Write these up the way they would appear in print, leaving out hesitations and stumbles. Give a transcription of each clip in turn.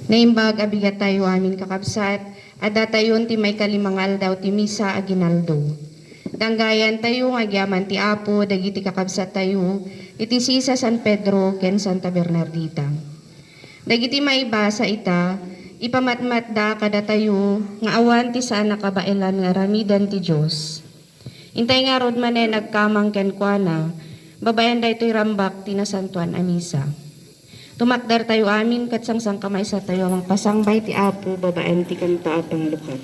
Naimbag abigat tayo amin kakabsat, at datayon ti may kalimangal daw ti misa aginaldo. Danggayan tayo agyaman ti Apo, dagiti kakabsat tayo, iti sisa San Pedro ken Santa Bernardita. Dagiti maibasa ita, ipamatmatda kada tayo, nga awan ti saan nakabailan nga ramidan ti Diyos. Intay nga rod manen nagkamang ken kuana, babayan da ito'y rambak tinasantuan a misa. Tumakdar tayo amin kat sang kamay sa tayo ang pasangbay ti Apo, babayan ti kanta atang lukat.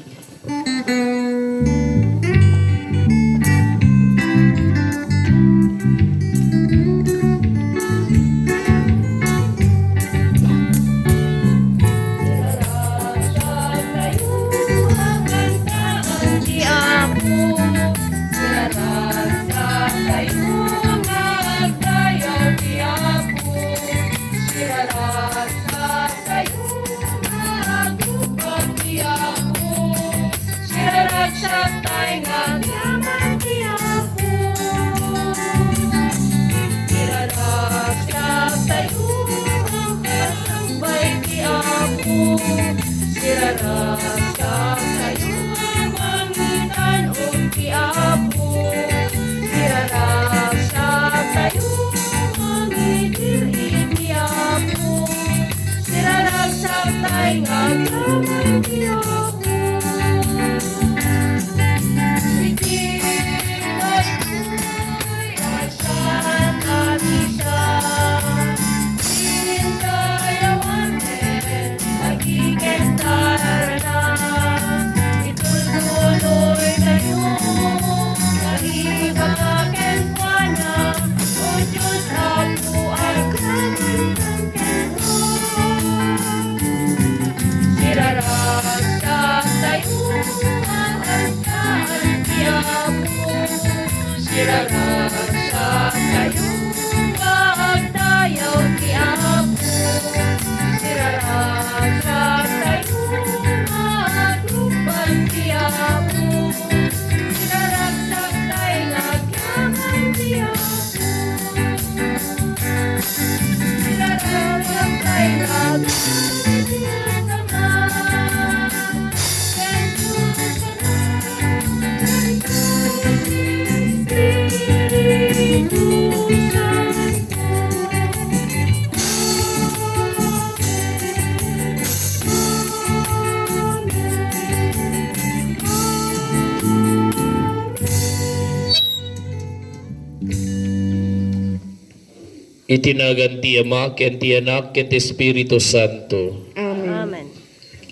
Itinagan ti Ama, ken ti Anak, ken ti Espiritu Santo. Amen.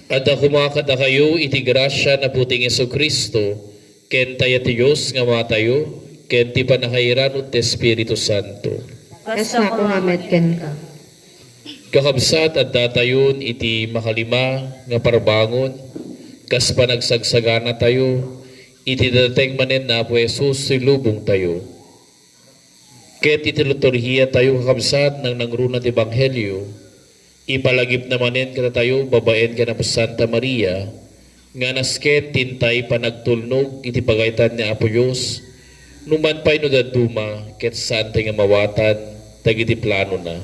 Adda kumakada kayo, iti grasya na puting Kristo, ken tayo ti Diyos nga matayo, ken ti panakairan ti Espiritu Santo. Kasta ko ngamet ken ka. Kakabsat at datayon iti makalima nga parbangon, kas panagsagsagana tayo, iti dateng manen na po Jesus silubong tayo. Ket iti liturhiya tayo kakabsat ng nangrunat Ebanghelyo, ipalagip namanen kita tayo, babaen ka na po Santa Maria, nga nasket tintay panagtulnog iti pagaytan ni Apo Diyos, numan pa'y no daduma, ket saan tayo nga mawatan, tagiti plano na.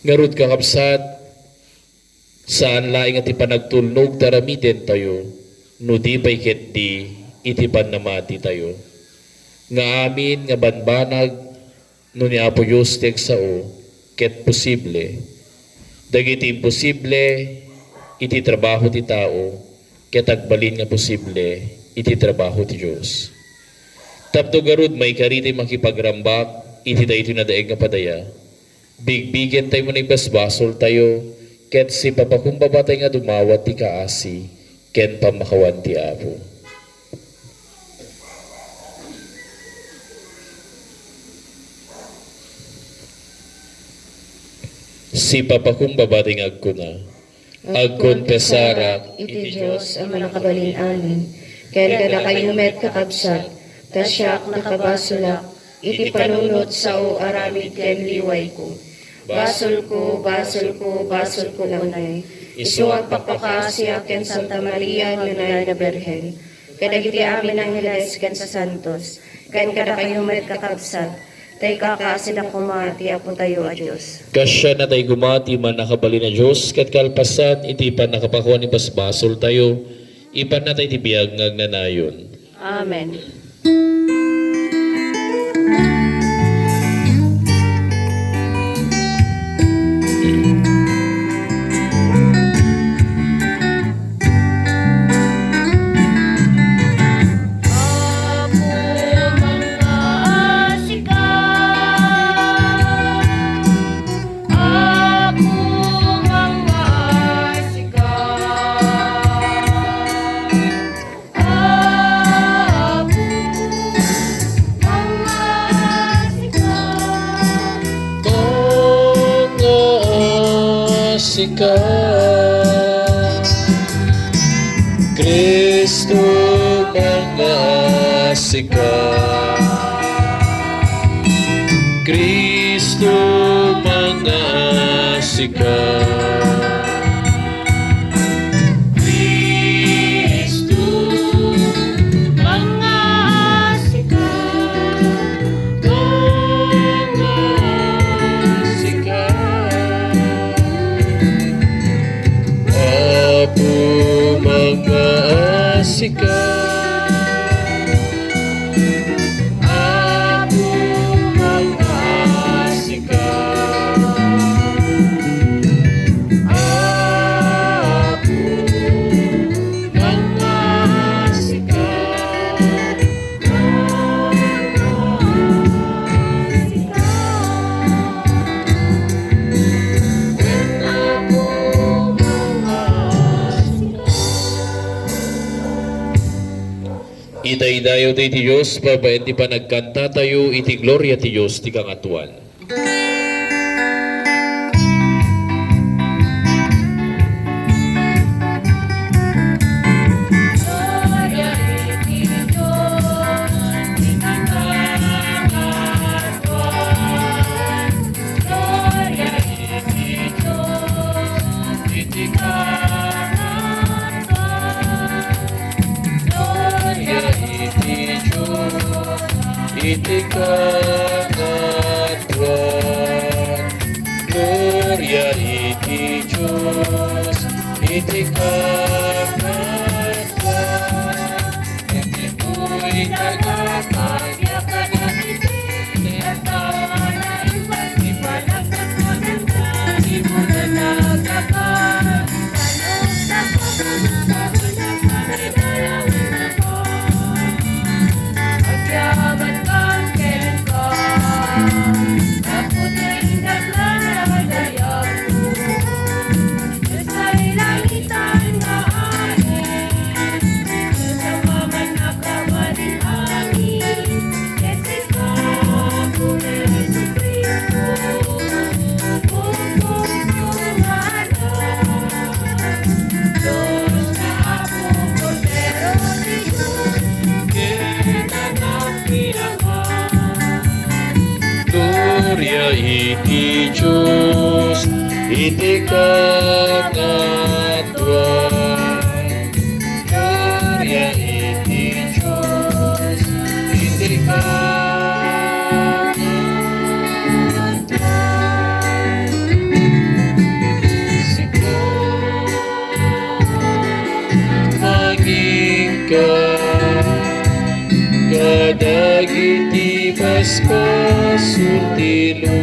Ngarud kakabsat, saan laing iti panagtulnog taramiten tayo, no di pa'y ket di, iti panamati tayo. Nga amin nga banbanag, no ni Apo Diyos tek sao, ket posible. Dagiti imposible, iti trabaho ti tao, ket agbalin nga posible, iti trabaho ti Diyos. Tapno garud may kariti makipagrambak, iti dayto na daeg nga padaya. Bigbigen tayo mo na ibasbasol tayo, ket si papakumbaba tayo nga dumawat ti kaasi, ken pamakawan ti Apo. Si papakumbaba ting agkuna, agkonpesarak iti Diyos ang manakabalin amin, ken kada kayumet kakabsat, tasyak nakabasulak, iti panunot sa o aramid ken liway ko. Basol ko, basol ko, basol ko unay. Isuwag pagpakasya ken Santa Maria Nanay na Berhen. Kadagiti amin ang hilas ken sa santos, ken kada kayumet kakabsat, Tay kakaasin ako mati apo tayo a Diyos. Kasya na tayo gumati man nakabali na Diyos, kat kalpasan, iti pan nakapakuha ni basbasol tayo, ipan na tayo tibiyag ngagnanayon. Amen. Sika Kristo mga sika Kristo mga sika Kristo mga sika mga sika Apo mga asika Apo mga asika Apo mga asika Itay-dayo ti Diyos, babaen ti pa nagkanta tayo, iti gloria ti Diyos, ti kangatuan. Iti kangatuan, gloria iti Diyos, iti kangatuan, iti ko'y nagkakagyakan at iti at tawa na iwan, ipanagkat mo ng kani mo na nagkakan, tanong na pagkakagyakan na paridalawin ako, agyaman Gloria iti Diyos, iti kangatuan. Gloria iti Diyos, iti kangatuan. Siko kadagiti basbasultilo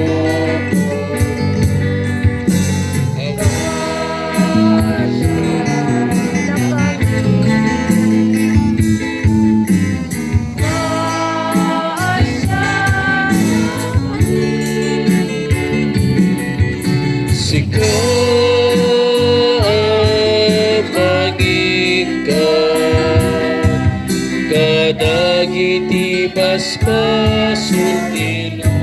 kadagiti basbasultilo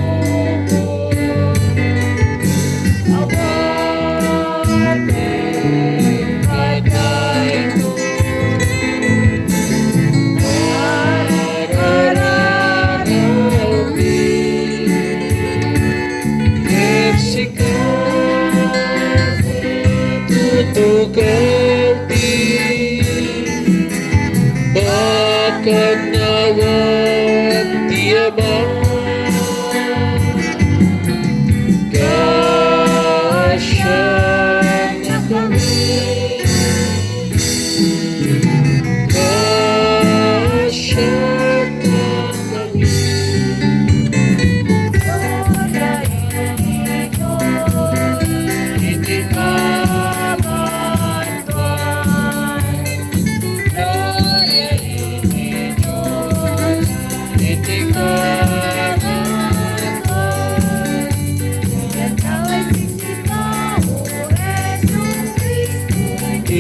Kagnawan tiamang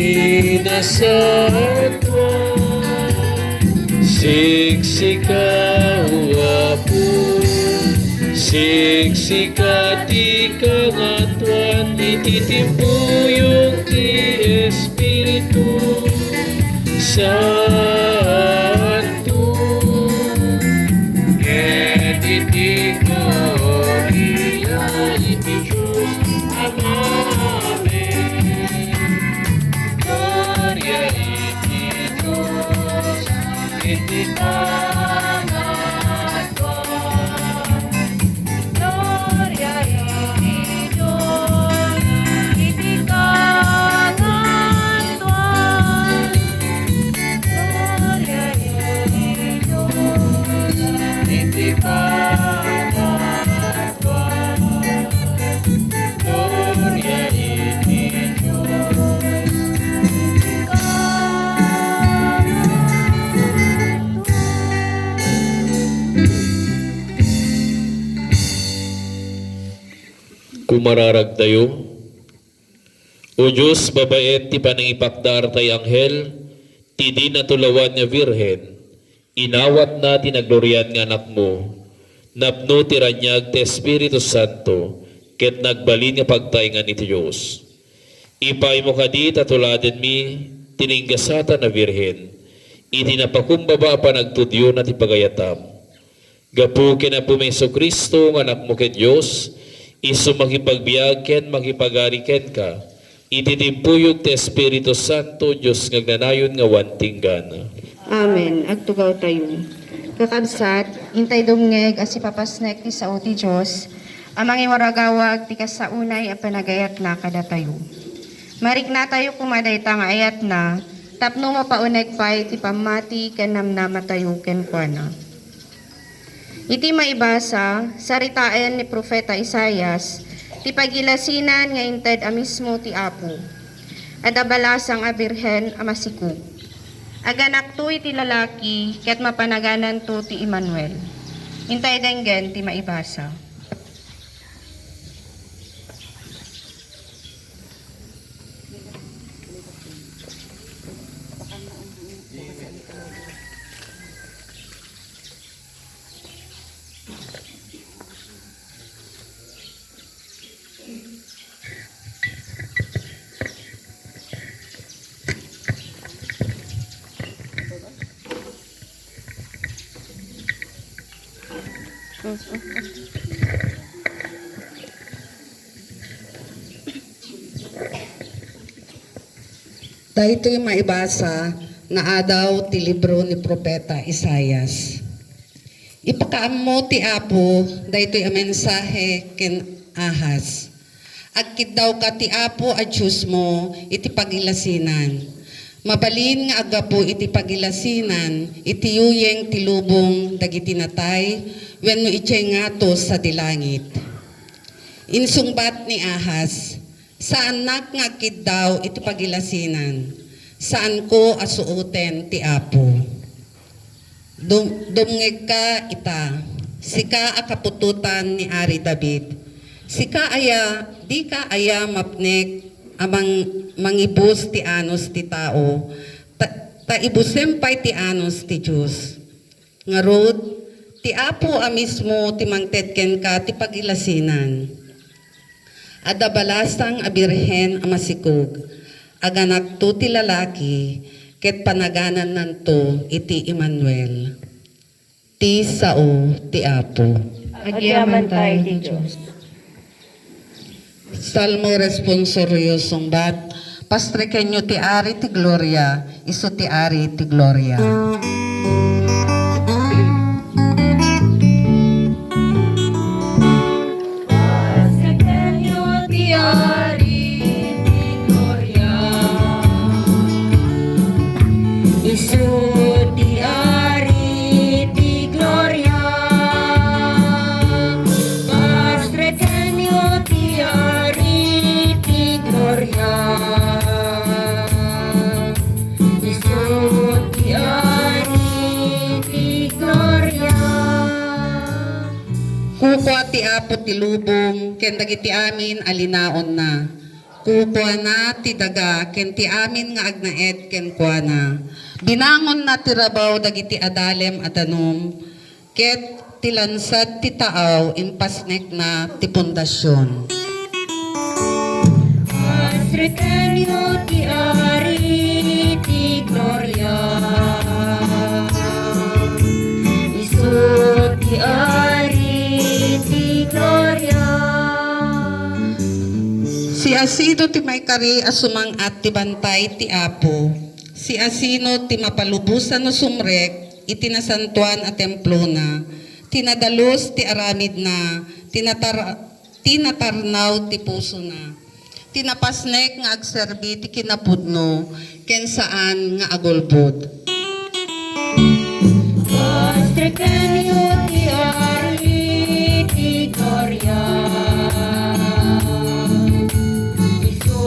kinasatuan, siksika uapu, siksika ti kangatuan, ititimpuyong ti Espiritu Santo, ket iti gloria iti Diyos Amen. Gloria iti Diyos, iti pangatuan. Gloria iti Diyos, iti kangatuan. Gloria iti Diyos, Iti pangatuan. Gloria iti Diyos. Kumararag tayo. O Diyos, babaet ti panangipakdar tay anghel, ti di natulawan nga virhen, inawat na tinaglorian nga anak mo, napno ti ranyag ti Espiritu Santo, ket nagbalin nga pagtaingan iti Diyos. Ipay mo kadi tatuladen mi, tininggasata na virhen, iti napakumbaba pa nagtudyo na ti pagayatam. Gapu kina po Meso Kristo, nga anak mo ket Diyos, iso makipagbiag ken makipagari ken ka, ititimpuyog ti Espiritu Santo, Diyos ngagnanayon nga wantinggana. Amen. Agtugaw tayo. Kakabsat, intay dumngeg as ipapasnek ti sao ti Diyos, amang iwaragawag ti kasaunay a panagayat na kada tayo. Marik na tayo kumaday tang ayat na, tapno mapauneg pay ti pamati ken namnama tayo ken kuana. Iti maibasa, saritaan ni Propeta Isaias, ti pagilasinan nga inted a mismo ti Apo, adabalasang a birhen a masikog. Aganak to iti lalaki, ket mapanaganan to ti Emmanuel. Intay denggen ti maibasa. Dahito'y maibasa na adaw ti libro ni Propeta Isaias. Ipakaammo ti Apo, dahito'y a mensahe ken Ahas. Agkid daw ka ti Apo a Diyos mo, iti pagilasinan. Mabalin nga agapo iti pagilasinan, iti yuyeng ti lubong dagiti natay, wenno iti ngatos sa dilangit. Insungbat ni Ahas, saan nak nga agkid daw iti pagilasinan? Saan ko asuuten ti Apo? Dumngeg ka ita, sika a kapututan ni Ari David. Sika aya, di ka aya mapnek amang mangibus ti anos ti tao, taibusempay ti anos ti Diyos. Ngarod, ti Apo a mismo ti mangtedken ka ti pagilasinan. Adabalasang a birhen a masikog, aganak to ti lalaki, ket panaganan nanto iti Emmanuel. Ti sao ti Apo. Agyaman tayo ti Diyos. Salmo responsorio sungbat, pastrekenyo ti ari ti gloria, iso ti ari ti gloria. Kukwa ti Apo ti lubong, ken dagiti amin alinaon na. Kukuana ti daga ken ti amin nga agnaed ken kuana. Binangon na ti rabaw dagiti adalem adanum ket ti lansad ti taaw impasnek na ti pundasyon. Asrekenyo ti ari ti gloria. Isu ti ari ti gloria. Si asino ti may kari asumang at ti bantay ti apo. Si asino ti mapalubusan no sumrek iti nasantuan a templo na. Tinadalos ti aramid na. Tinatarnaw ti puso na. Tinapasnek nga agserbi ti kinapudno ken saan nga agulbod. Asrekenyo ti ari ti gloria. Isu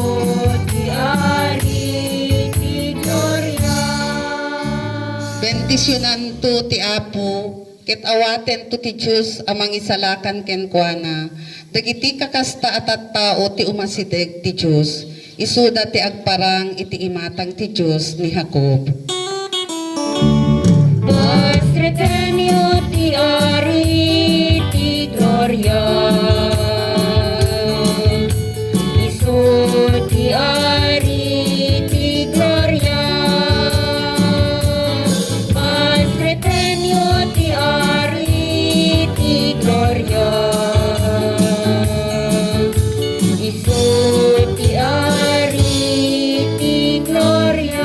ti ari ti gloria. Bendisyonan to ti apo ket awaten to ti Diyos amang isalakan ken kuana. Dagiti kakasta at tao ti umasideg ti Diyos. Isuda ti agparang iti imatang ti Diyos ni Jacob. Asrekenyo ti ari ti gloria. Isu ti ari ti gloria. Asrekenyo ti ari ti gloria. Isu ti ari ti gloria.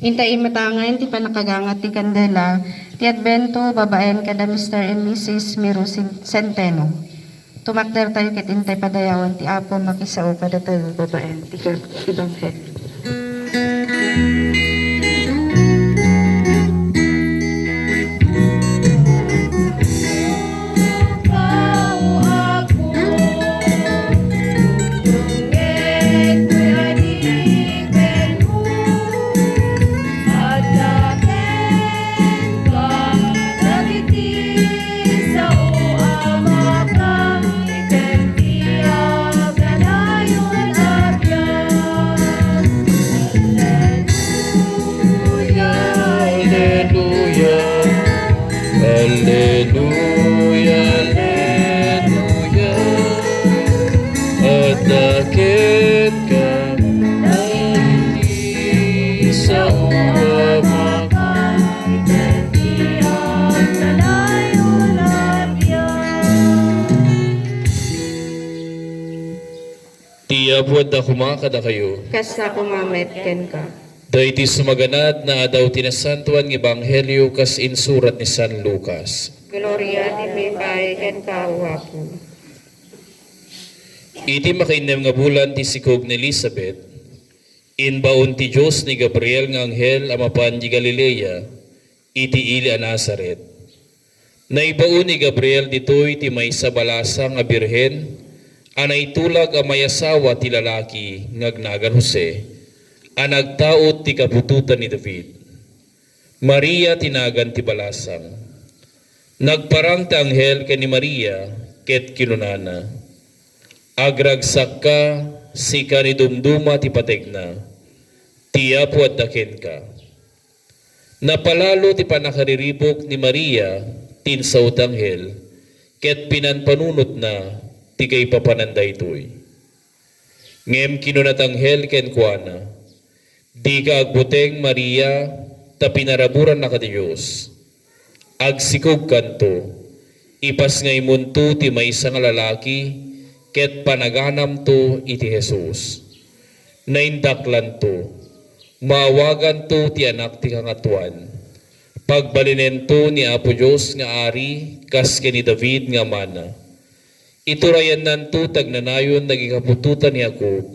Intay matangan ti panakagangat ti kandela, ti Advento, babaen kada Mr. and Mrs. Miro Centeno. Tumakder tayo ket intay padayawan ti Apo makisao kada tayo babaen ti Ebanghelyo. Hallelujah, hallelujah. At dakit ka ay sa uwama. Tiya buwan na kumakada kayo. Kasta kumamet ken ka. Dayti sumaganad na adaw tinasantuan ng Ebanghelyo kas insurat ni San Lucas. Gloria ti Mipay ken ka, o Apo. Iti makainem nga bulan ti sikog ni Elizabeth, inbaon ti Diyos ni Gabriel nga anghel amapan di Galilea, iti ili a Nazaret. Naibaon ni Gabriel ditoy ti maysa balasang nga birhen, anay tulag a mayasawa ti lalaki ngagnagan Jose, a nagtaot ti kabututan ni David. Maria tinagan ti balasang. Nagparang ti anghel ken ni Maria ket kinunana. Agragsak ka, sika ni dumduma ti pategna, tiya po at dakin ka. Napalalo ti panakariribok ni Maria, tinsaw tanghel, ket pinanpanunot na, ti kay papananday toy. Ngem kinunatanghel ken kuana, di ka agbuteng Maria, ta pinaraburan na ka ti Diyos. Agsikog kanto, ipas ngay munto ti maysa nga lalaki, ket panaganam to iti Jesus. Naindaklan to, maawagan to ti anak ti kangatuan. Pagbalinen to ni Apo Diyos nga ari, kas ni David nga mana. Iturayan nan to tagnanayon nagikapututan ni Jacob,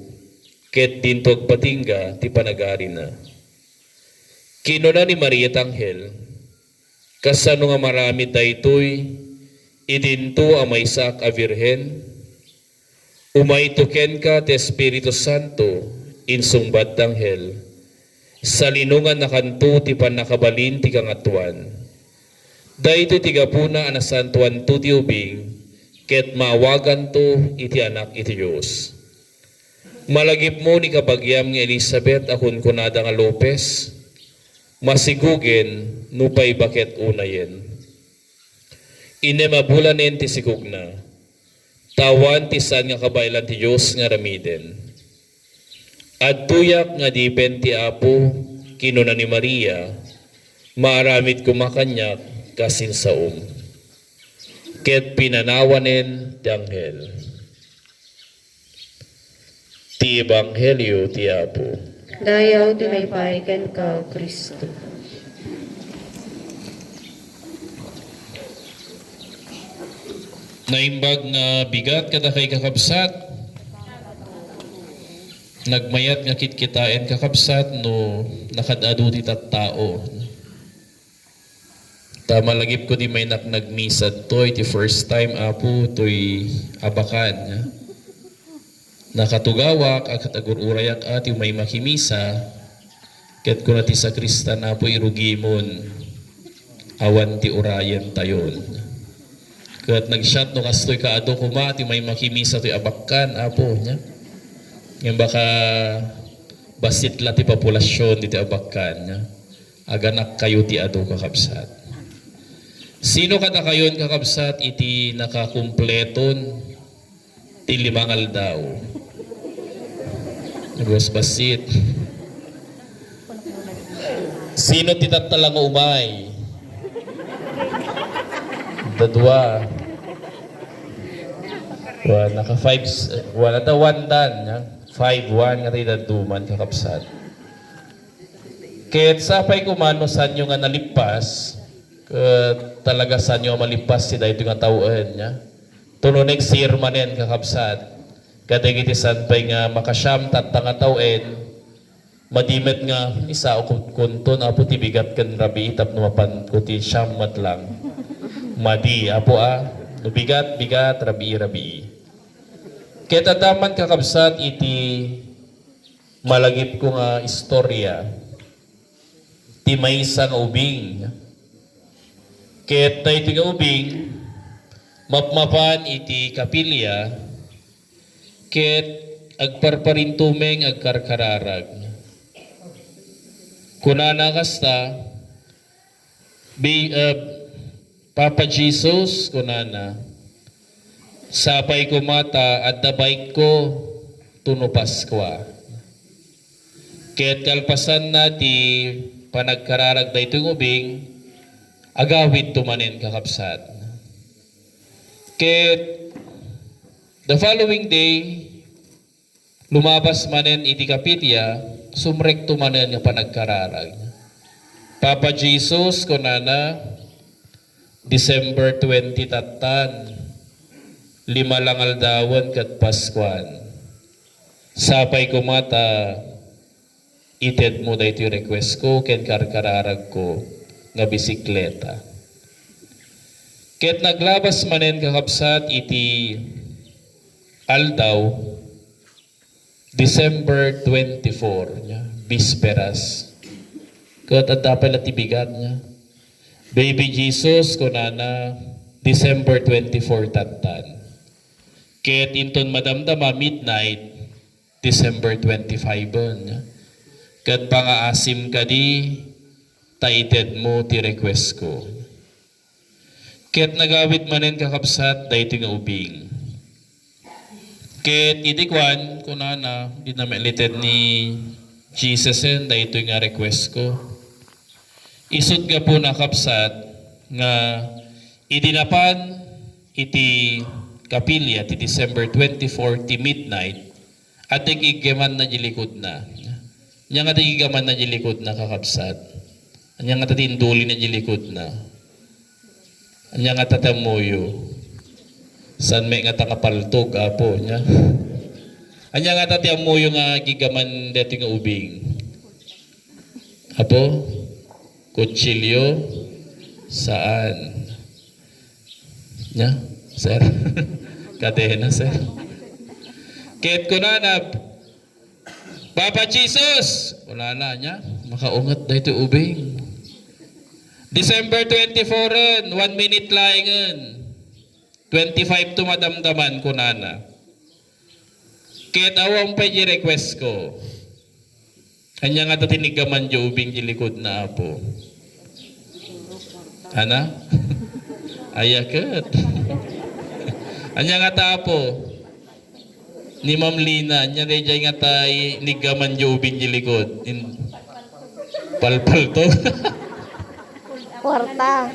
ket dintog patingga ti panagari na. Kinuna ni Maria tanghel, kasano nga marami daytoy, idinto a maysak a virhen, umaituken ka ti Espiritu Santo, insungbat tanghel, sa linungan na kanto ti panakabalin ti kangatuan. Dahito ti gapuna anasantuan to ti ubing, ket maawagan to iti anak iti Diyos. Malagip mo ni kabagyam nga Elizabeth akon kunada nga Lopez, masigugen nupay baket unayen. Inemabulanen ti sigugna, tawan ti saan nga kabailan ti Diyos nga ramiden. At tuyak nga dipen ti Apo, kinuna ni Maria, maaramid kumakanyak kasin saom. Ket pinanawanen ti anghel. Ti Ebanghelyo ti Apo. Dayaw tinaypay ken ka, Kristo. Naimbag nga bigat kada kay kakabsat, nagmayat nga kitkitain kakabsat no nakadado ti tattao. Tama lagip ko di may nagmisad to iti first time Apo to'y abakan. Nakatugawak at agururayak ati may makimisa ket kuna ti sakristan Apo irugimon awan ti urayan tayon. Ket nagshot no kastoy kaado kuma ti may makimisa to'y abakan Apo nya. Yang baka basit la ti populasyon ti abakan nya. Aganak kayo ti ado kakabsat. Sino kada kayon kakabsat iti nakakumpleton ti 5 aldaw? Nagwas basit. Sino ti tattalang umay? Dadwa. Naka 5, wala ta 1 dan. 5-1 nga tayo daduman kakabsat. Ket sapay kumano sanyo nga nalipas, talaga sanyo malipas si dahito nga tawaan niya. Tununig sirmanen kakabsat. Kadagiti sanpay nga makasyam tatta nga tawen, madimet nga isa o kunton apo ti bigat ken rabi tap numapan ko ti siyam matlang. Madi apo nubigat bigat rabi. Ket adaman kakabsat iti malagip ko nga istorya ti maysa nga ubing. Ket daytoy nga ubing mapmapan iti kapilya ket agparparintumeng agkarkararag. Kunana kasta Papa Jesus kunana sapay ko mata at dabay ko tuno Paskwa. Ket kalpasan na ti panagkararag daytoy ubing agawid tumanen kakabsat. Ket the following day lumabas manen iti kapitya sumrek tumanen nga panagkararag. Papa Jesus kunana December 20 tattan 5 lang aldawan kat Paskwan. Sapay ko mata ited mo daytoy request ko ken karkararag ko nga bisikleta. Ket naglabas manen kakabsat iti aldaw December 24 nya bisperas. Ket adapay ti bigat nya. Baby Jesus kunana December 24 tattan. Ket inton madamdama midnight December 25 nya. Ket pangaasim kadi taited mo ti request ko. Ket nagawid manen kakabsat daytoy nga ubing. Ket idikwan kunana di na melited ni Jesus daytoy nga request ko. Isut nga po nakapsat nga idinapan iti kapilya ti December 24 ti midnight at igigaman na jilikod na. Nya nga igigaman na jilikod na kakapsat. Nya nga tatinduli na jilikod na. Nya nga tatamuyo. San may nga takapaltog apo nya. Anya nga tatamuyo nga gigaman deti nga ubing. Apo? Kutsilyo saan? Nya, sir? Kadena, sir? Ket kunana Papa Jesus, kunana nya makaungat daytoy ubing. December 24 1 minute laingan. 25 to madamdaman ko nana. Kahit awang pa request ko. Kanya nga tatinigaman jo ubing jilikod na apo. Ana? Ayakat. Anya nga tapo. Ni Ma'am Lina, nya dayjay nga tay nigaman jo ubing jilikod. Palpal to. Kwarta.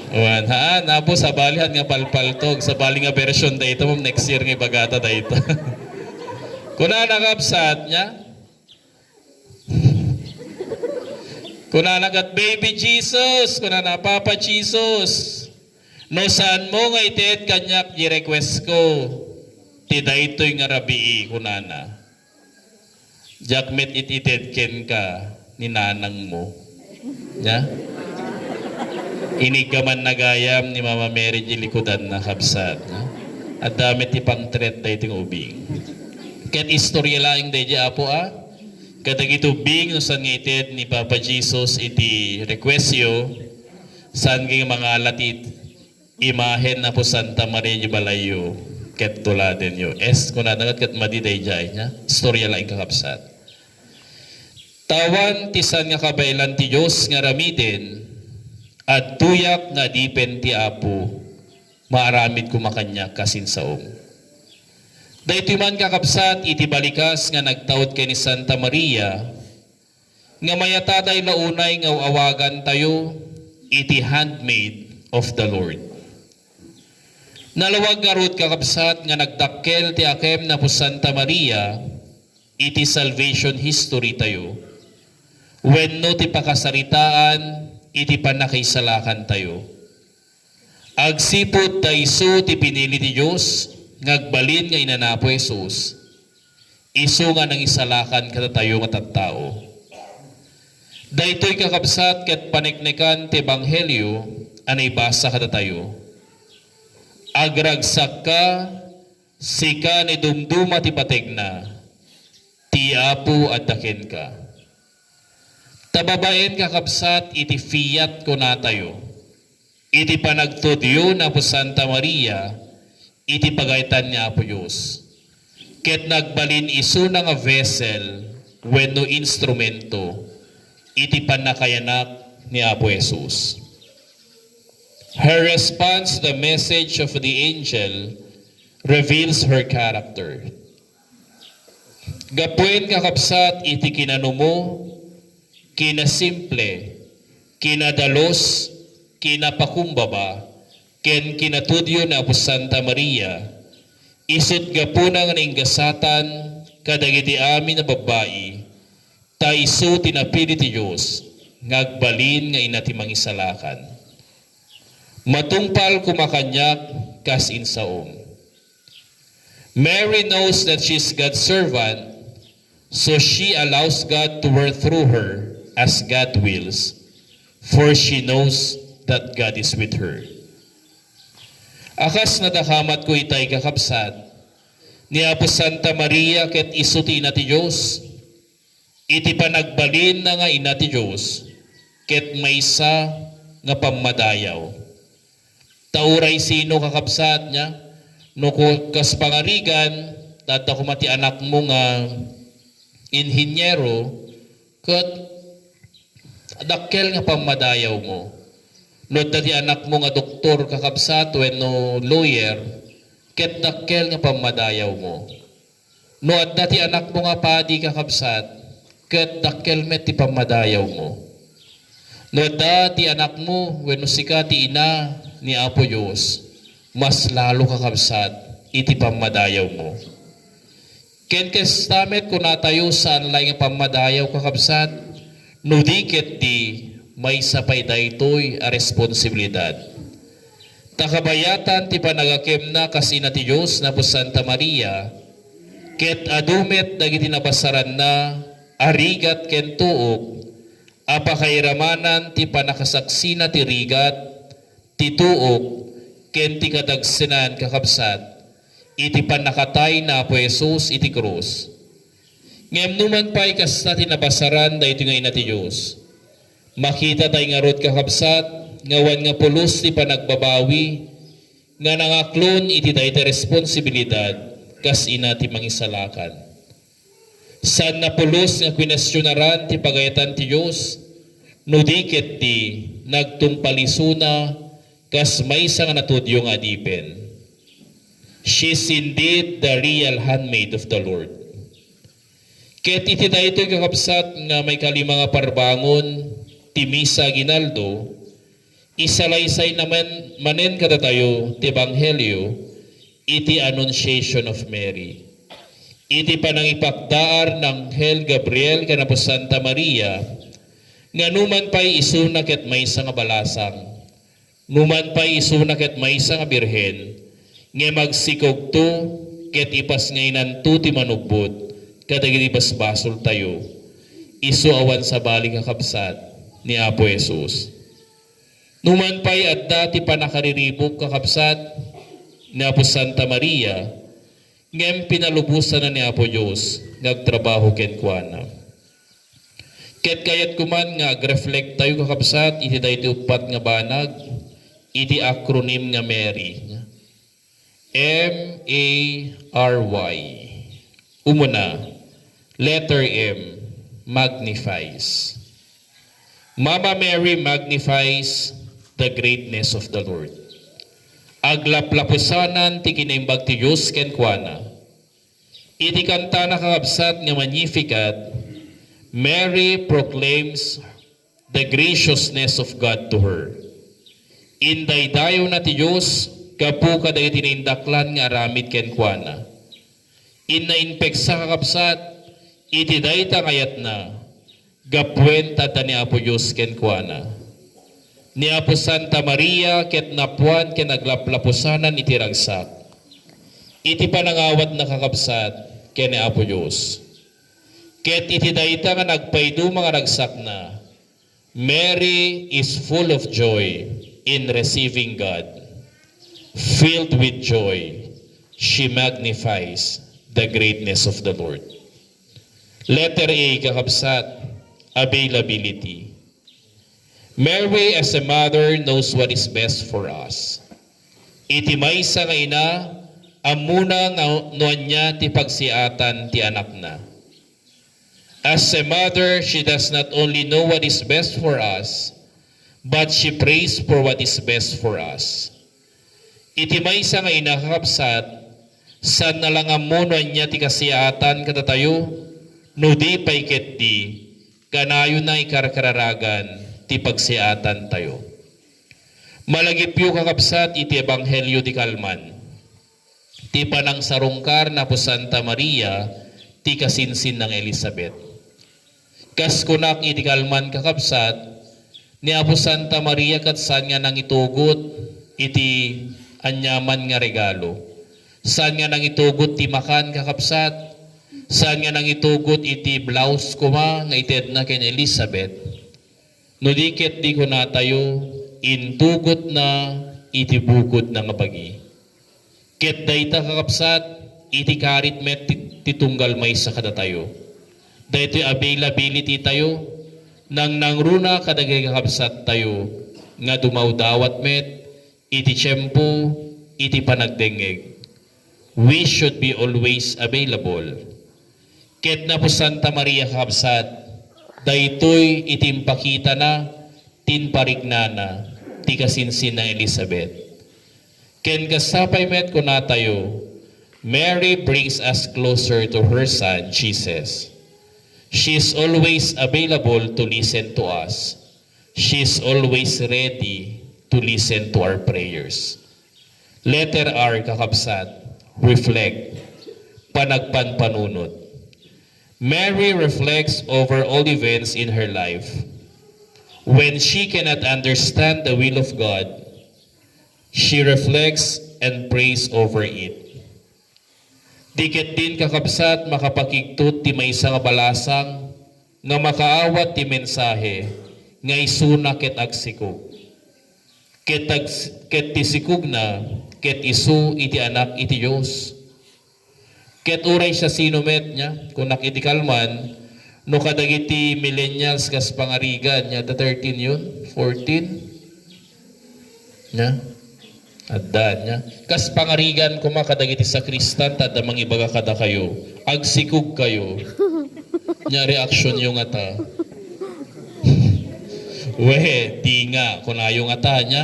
Wan ha, napo sa balihan nga palpaltog, sa bali nga version dayto mom next year nga bagata dayto. Kuna nakapsat nya. Kuna nagat baby Jesus, kuna na Papa Jesus. No saan mo nga itet kanyak di request ko. Ti daytoy nga rabii kuna na. Jakmet itited ken ka ni nanang mo. Nya? Inigaman na gayam ni Mama Mary jilikudan na kabsat. No? At damit ipang threat da iting ubing. Ket istorya laing da apo Kadagito bing no san ngaited ni Papa Jesus iti requestyo san ging mga latit imahen na po Santa Maria di Balayo ket tuladen yo. Es kuna nagat ket madiday jay nya. Istorya laing kakabsat. Tawan tisan nga kabaylan ti Dios nga ramiden at tuyak nga dipen ti Apo maaramid kumakanya kasinsaom. Daytoy man kakabsat iti balikas nga nagtaod kay ni Santa Maria nga mayatatay launay nga awagan tayo iti handmaid of the Lord. Nalawag garot kakabsat nga nagdakkel ti akem na po Santa Maria iti salvation history tayo. Wenno ti pakasaritaan iti panakaisalakan tayo. Agsipod tayso ti pinili ti Diyos ngagbalin nga inanapo Jesus. Isu nga nang isalakan kada tayo nga tattao. Daytoy kakabsat ket paniknikan ti ebanghelyo anay basa kada tayo. Agragsak ka sika ni dumduma ti pategna ti Apo addaken ka. Tababaen kakabsat iti fiat ko na tayo. Iti panagtudyo na po Santa Maria, iti pagaytan niya po Diyos. Ket nagbalin iso na nga vessel, wenno instrumento, iti panakayanak ni Apo Jesus. Her response to the message of the angel reveals her character. Gapuen kakabsat iti kinanumo, kinasimple, kinadalos, kinapakumbaba, ken kinatudyo na Apo Santa Maria, isut gapuna nga nainggasatan kadagiti amin na babae, ta isu tinapili ti Diyos, ngagbalin nga inati mangisalakan. Matungpal kumakanyak kas insaom. Mary knows that she's God's servant, so she allows God to work through her as God wills, for she knows that God is with her. Akas nadakamat ko itay kakabsat, ni Apo Santa Maria ket isuti na ti Diyos, iti panagbalin na nga ina ti Diyos, ket maysa nga pamadayaw. Tauray sino kakabsat niya, no kas pangarigan, tata kumati anak mo nga inhinyero, ket dakkel nga pamadayaw mo. No dati anak mo nga doktor kakabsat wenno lawyer, ket dakkel nga pamadayaw mo. No at dati anak mo nga padi kakabsat, ket dakkel met ti pamadayaw mo. No dati anak mo wenno sika ti ina ni Apo Diyos, mas lalo kakabsat iti pamadayaw mo. Ken kestamet ko natayo saan lang nga pamadayaw kakabsat, no diket di may sapay daytoy a responsibilidad. Takabayatan ti panagakem na kasina ti Diyos na po Santa Maria, ket adumet dagiti nabasaran na arigat ken tuok, apakairamanan ti panakasaksina ti rigat, ti tuok, ken ti kadagsenan kakabsat, iti panakatay na po Jesus iti krus. Ngem numan pa'y kasta ti nabasaran dayto nga ina ti Diyos. Makita tayo nga rod kakabsat, ngawan nga pulos ti panagbabawi, nga nangaklon iti dayta responsibilidad kas ina ti mangisalakan. San napulos nga kwinestyonaran ti pagayatan ti Diyos, no diket ti nagtumpalisuna kas maysa nga natudyo nga adipen. She's indeed the real handmaid of the Lord. Ket iti daytoy kakabsat nga may kalima nga parbangon ti misa ginaldo, isalaysay naman manen kada tayo ti ebanghelyo iti Annunciation of Mary. Iti panangipakdaar ng Anghel Gabriel kanapo Santa Maria nga numan pa'y isuna ket maysa nga balasang, numan pa'y isuna ket maysa nga birhen, nga magsikog to ket ipas ngaynan to ti manugbot kadagiti basbasol tayo, isu awan sa balik kakabsat ni Apo Jesus. Numan pa'y adda ti panakariribok kakabsat ni Apo Santa Maria, ngem pinalubusan na ni Apo Diyos ngagtrabaho ken kuana. Ket kayat kuman nga agreflect tayo kakabsat iti daytoy upat nga banag iti acronym nga Mary. M-A-R-Y. Umuna, letter M, magnifies. Mama Mary magnifies the greatness of the Lord. Aglaplapusanan ti kinaimbag ti Diyos ken kuana. Iti kanta na kakabsat nga Magnificat, Mary proclaims the graciousness of God to her. Indaydayo na ti Diyos kapu kadagiti nindaklan nga aramid ken kuana. Inainpeksa kakabsat iti dayta kayat na gapwenta ta ni Apo Diyos ken kuana. Ni Apo Santa Maria ket napuan ken naglaplapusanan iti ragsak. Iti panangawat na kakabsat ken ni Apo Diyos. Ket iti dayta nga nagpaydu mga ragsak na, Mary is full of joy in receiving God. Filled with joy, she magnifies the greatness of the Lord. Letter A, kakabsat, availability. Mary as a mother knows what is best for us. Iti maysa nga ina, amuna nga nuan niya ti pagsiatan ti anak na. As a mother, she does not only know what is best for us, but she prays for what is best for us. Iti maysa nga ina kakabsat, san na lang amunan niya ti kasiatan katatayo, no di pay ket di, kanayo na ikarkararagan ti pagsiatan tayo. Malagipyo kakabsat iti ebanghelyo ti Kalman. Ti panang sarungkar na po Santa Maria, ti kasinsin ng Elizabeth. Kas kunak iti Kalman kakabsat, ni Apo Santa Maria kat saan nga nang itugot iti anyaman nga regalo. Saan nga nang itugot ti makan kakabsat, saan nga nang itugot iti blouse kuma nga ited na ken Elizabeth. No diket di ko na tayo, intugot na iti bukod na nga pagi. Ket dayta kakabsat, iti karit met titunggal may sa kada tayo. Daytoy availability tayo, nang nangruna kadagay kakabsat tayo, nga dumawdawat met, iti tiyempo, iti panagdengeg. We should be always available. Ket na po Santa Maria kakabsat, daytoy itimpakita na, tinparignana, ti kasinsin na Elizabeth. Ken kasapay met ko na tayo, Mary brings us closer to her son, Jesus. She is always available to listen to us. She is always ready to listen to our prayers. Letter R, kakabsat, reflect, panagpanpanunod. Mary reflects over all events in her life. When she cannot understand the will of God, she reflects and prays over it. Diket din kakabsat makapakigtut ti maysa nga balasang nga makaawat ti mensahe nga isuna ket agsikog. Ket ti sikog na ket isu iti anak iti Dios. Ket uray siya sinumet niya kun iti Kalman no kadagiti millennials kas pangarigan niya, the 13 yun, 14 niya. Adda niya. Kas pangarigan ko makadagiti sa Kristan, tada mangibaga kada kayo. Agsikog kayo. Nya reaksyon yung ata. We, di nga, kunayo nga ta niya.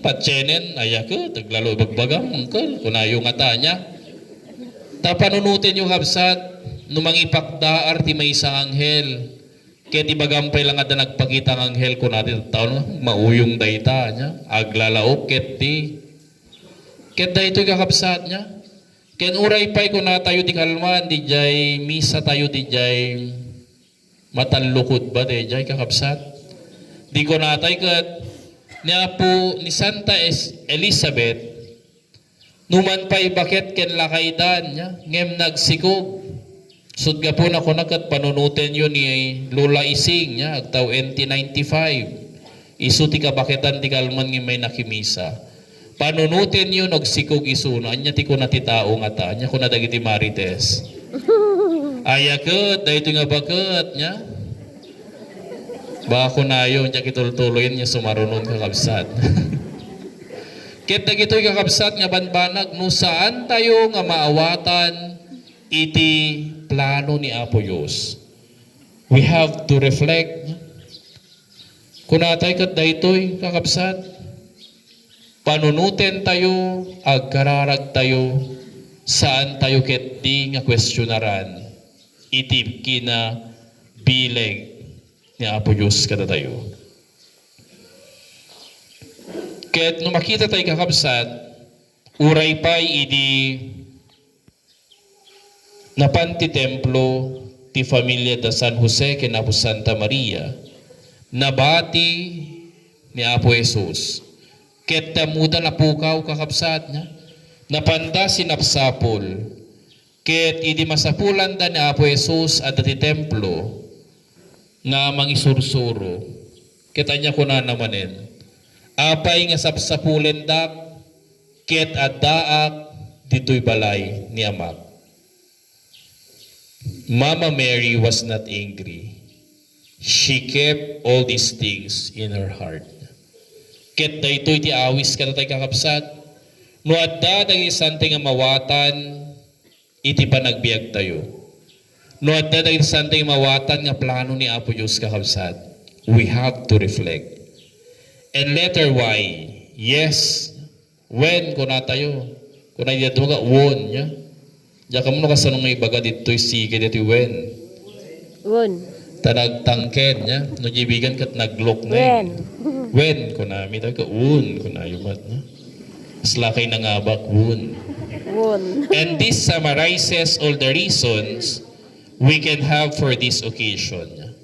Patsenen, ayako, taglalo bagbagang, kunayo nga ta niya. Tapanunutin yung habsat, numangipakdaar ti may isang anghel. Kaya ti bagampay lang ada nagpakita ng anghel ko natin taon, mauyong dayta niya, aglalaok, ket di. Ket dayto kakabsat niya. Ken uray pay ko na tayo di kalman, di jay misa tayo di jay matalukod ba di jay kakabsat. Di ko natay ket niya po ni Santa Elizabeth numan pay bakit ken lakaydan niya ngem nagsikog. Sudga po na ko nakat panunutin yun ni Lola Ising niya agtaw NT95. Isu ti kabakitan di kalman ng may nakimisa. Panunutin yun og sikog isuno. Anya ti ko na ti tao nga ta. Anya ko na dagiti marites. Ayakot, dahito nga bakit niya. Baka ko na yun, niya kitultuloyin niya sumarunong kakabsat. Kit dagito'y kakabsat nga banbanag, no saan tayo nga maawatan iti plano ni Apo Diyos. We have to reflect. Kunatay kat daytoy kakabsat. Panunutin tayo, agkararag tayo, saan tayo ket di nga kwestiyonaran, iti kina bileg ni Apo Diyos kada tayo. Ket no makita tayo kakabsat, uray pa'y idi napanti templo ti familia da San Jose ken Apo Santa Maria, nabati ni Apo Jesus. Ket tamuda na pukaw kakabsat niya. Napanda sinapsapol. Ket idi masapulan da ni Apo Jesus at ti templo nga mangisursuro. Ket anya ko na namanen. Apay nga sapsapulen dak ket addaak ditoy balay ni Amak. Mama Mary was not angry. She kept all these things in her heart. Ket daytoy ti awis kada tay kakabsat. No adda dagiti sante nga mawatan iti panagbiag tayo. No adda dagiti sante nga mawatan nga plano ni Apo Dios kakabsat. We have to reflect. And letter Y, yes, when ko na tayo. Kung na dito nga, won niya. Diya ka muna kasanong may baga dito'y sige dito when. Won. Tanagtangken niya. No jibigan kat naglok na eh. When ko na, mita ka, un ko na yumat na. Slakay na nga bak, un. Won. And this summarizes all the reasons we can have for this occasion.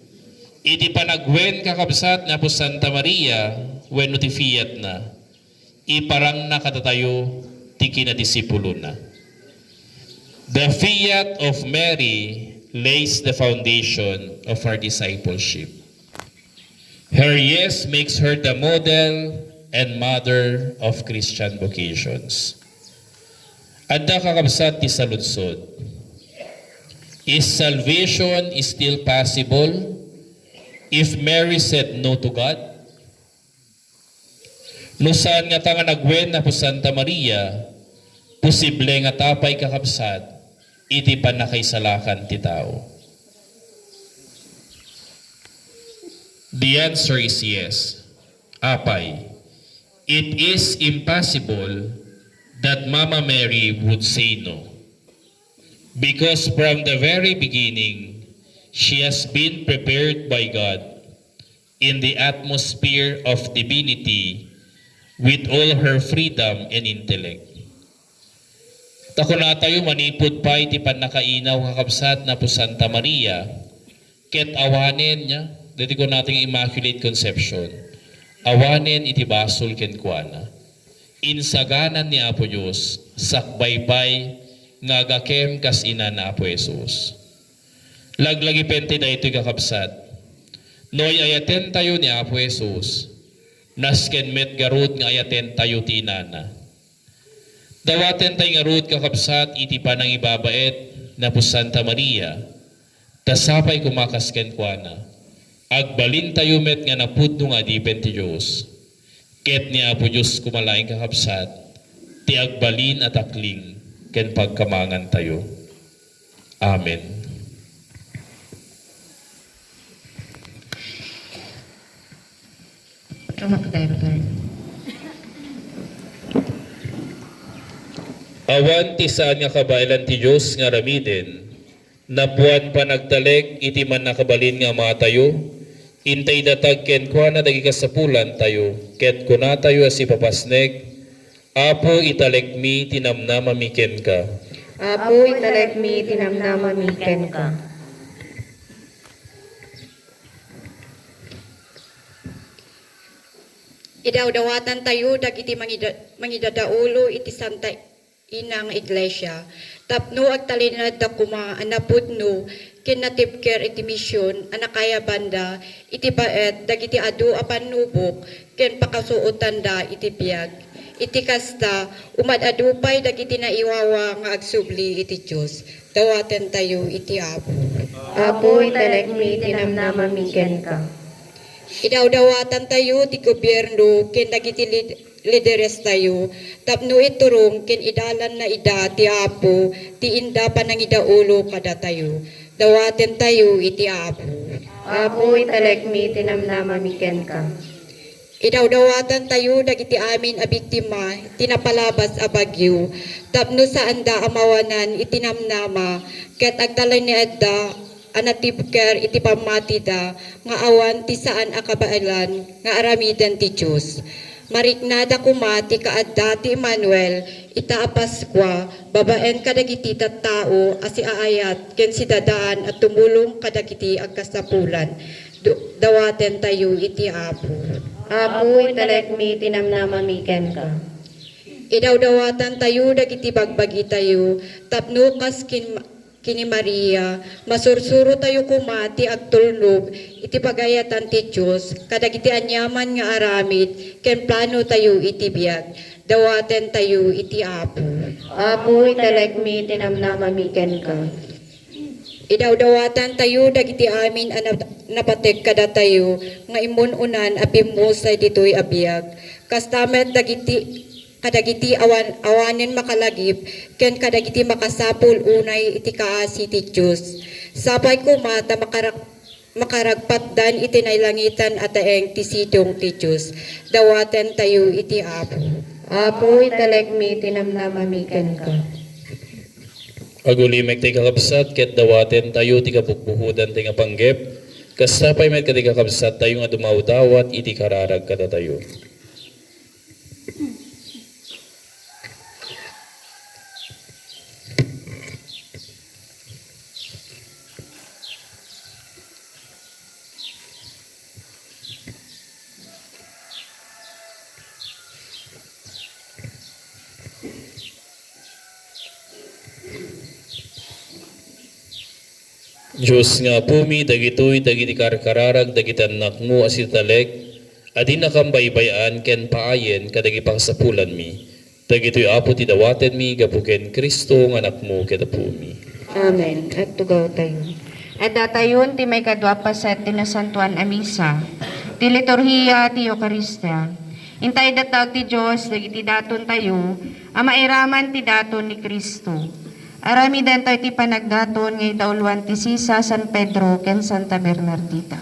Iti panagwen kakabsat na po Santa Maria, when notifiat na, iparang nakatatayo, tiki na disipulo na. The fiat of Mary lays the foundation of our discipleship. Her yes makes her the model and mother of Christian vocations. Adda kakabsat ti saludsod. Is salvation still possible if Mary said no to God? No saan nga ta nga nagwen na po Santa Maria, posible nga tapay kakabsat, iti panakaisalakan ti tao. The answer is yes. Apay, it is impossible that Mama Mary would say no. Because from the very beginning, she has been prepared by God in the atmosphere of divinity with all her freedom and intellect. Tako na tayo manipod pa iti panakainaw kakabsat na po Santa Maria, ket awanen niya, dito ko nating Immaculate Conception, awanen iti basol ken kuana. Insaganan ni Apo Diyos, sakbaybay, nga gakem kas ina na Apo Jesus. Laglagi pente da ito kakabsat, noy ayaten tayo ni Apo Jesus, nasken met garud nga ayaten tayo ti inana. Dawaten tayo nga rud kakabsat, iti panang ibabait na po Santa Maria, tasapay kumakasken kuana. Agbalin tayo met nga napudno nga dipen ti Diyos. Ket ni Apo Diyos kumalaing kakabsat, ti agbalin at akling, ken pagkamangan tayo. Amen. Awan ti saan nga kabailan ti Diyos nga ramiden, napuan pa nagtaleg iti man nakabalin nga mga tayo, intay datag ken kwa na dagi kasapulan tayo, ket kuna tayo as ipapasnek, apo italeg mi tinamnama miken ka. Apo italag mi tinamnama miken ka. Idawdawatan tayo dagiti mangidadaulo iti Santa Inang Iglesia. Tapno ag talinad da kuma anapudno kinatipker iti misyon anakaya banda iti baet dagiti adu apan nubok ken pakasuotan da iti biag. Iti kasta umadadupay dagiti naiwawa nga agsubli iti Dios. Dawaten tayo iti Apo. Apo italag mi tinamnama miken ka. Idawdawatan tayo ti gobyerno ken dagiti lideres tayo tapno iturong ken idalan na ida ti Apo ti inda panangidaulo kada tayo. Dawaten tayo iti Apo. Apo italag mi tinamnama miken ka. Idawdawatan tayo dagiti amin a biktima tinapalabas a bagyo tapno sa anda amawanan itinamnama ket agtalay ni adda anatipker iti pamatida nga awan ti saan a kabailan nga aramidan ti Dios. Mariknada kuma ti kaadda ti Emmanuel ita a Paskwa babaen kadagiti tattao a si aayat ken si dadaan at tumulong kadagiti agkasapulan. Dawaten tayo iti Apo. Apo italag mi tinamnama miken ka. Idawdawatan tayo dagiti bagbagi tayo tapno kas kini Maria masursuro tayo kumati agtulnog iti pagayatan ti Dios kadagiti anyaman nga aramid ken plano tayo iti biag. Dawaten tayo iti Apo. Apo italag mi tinamnama miken ka. Idawdawatan tayo dagiti amin napatek kada tayo nga imununan apimusay ditoy abiyag. Kastamet dagiti kadagiti awanen makalagip ken kadagiti makasapul unay iti kaasi ti Dios. Sapay kumata makaragpat dan iti nailangitan at aeng ti sidong ti Dios. Dawaten tayo iti Apo. Apo italag mi tinamnama miken ka. Agulimek ti kakabsat, ket dawaten tayo ti kapukbuhudan ti nga panggep, kasapay met kati kakabsat tayo nga dumawdawat iti kararag kada tayo. Diyos nga pumi, dagitoy, dagiti karkararag, dagiti anak mo, asitaleg, adi nakambaybayan, ken paayen, kadagi pangsapulan mi. Dagitoy apo ti dawaten mi, gapuken Kristo, ng anak mo, kita pumi. Amen. At tugaw tayo. At datayon ti may kadwapaset ti nasantuan a misa, ti liturhiya ti Eucharistia. Intay datag ti Diyos, dagiti daton tayo, amairaman ti daton ni Kristo. Aramidan tayo ti panagdaton ngay tauluan ti Sisa San Pedro ken Santa Bernardita.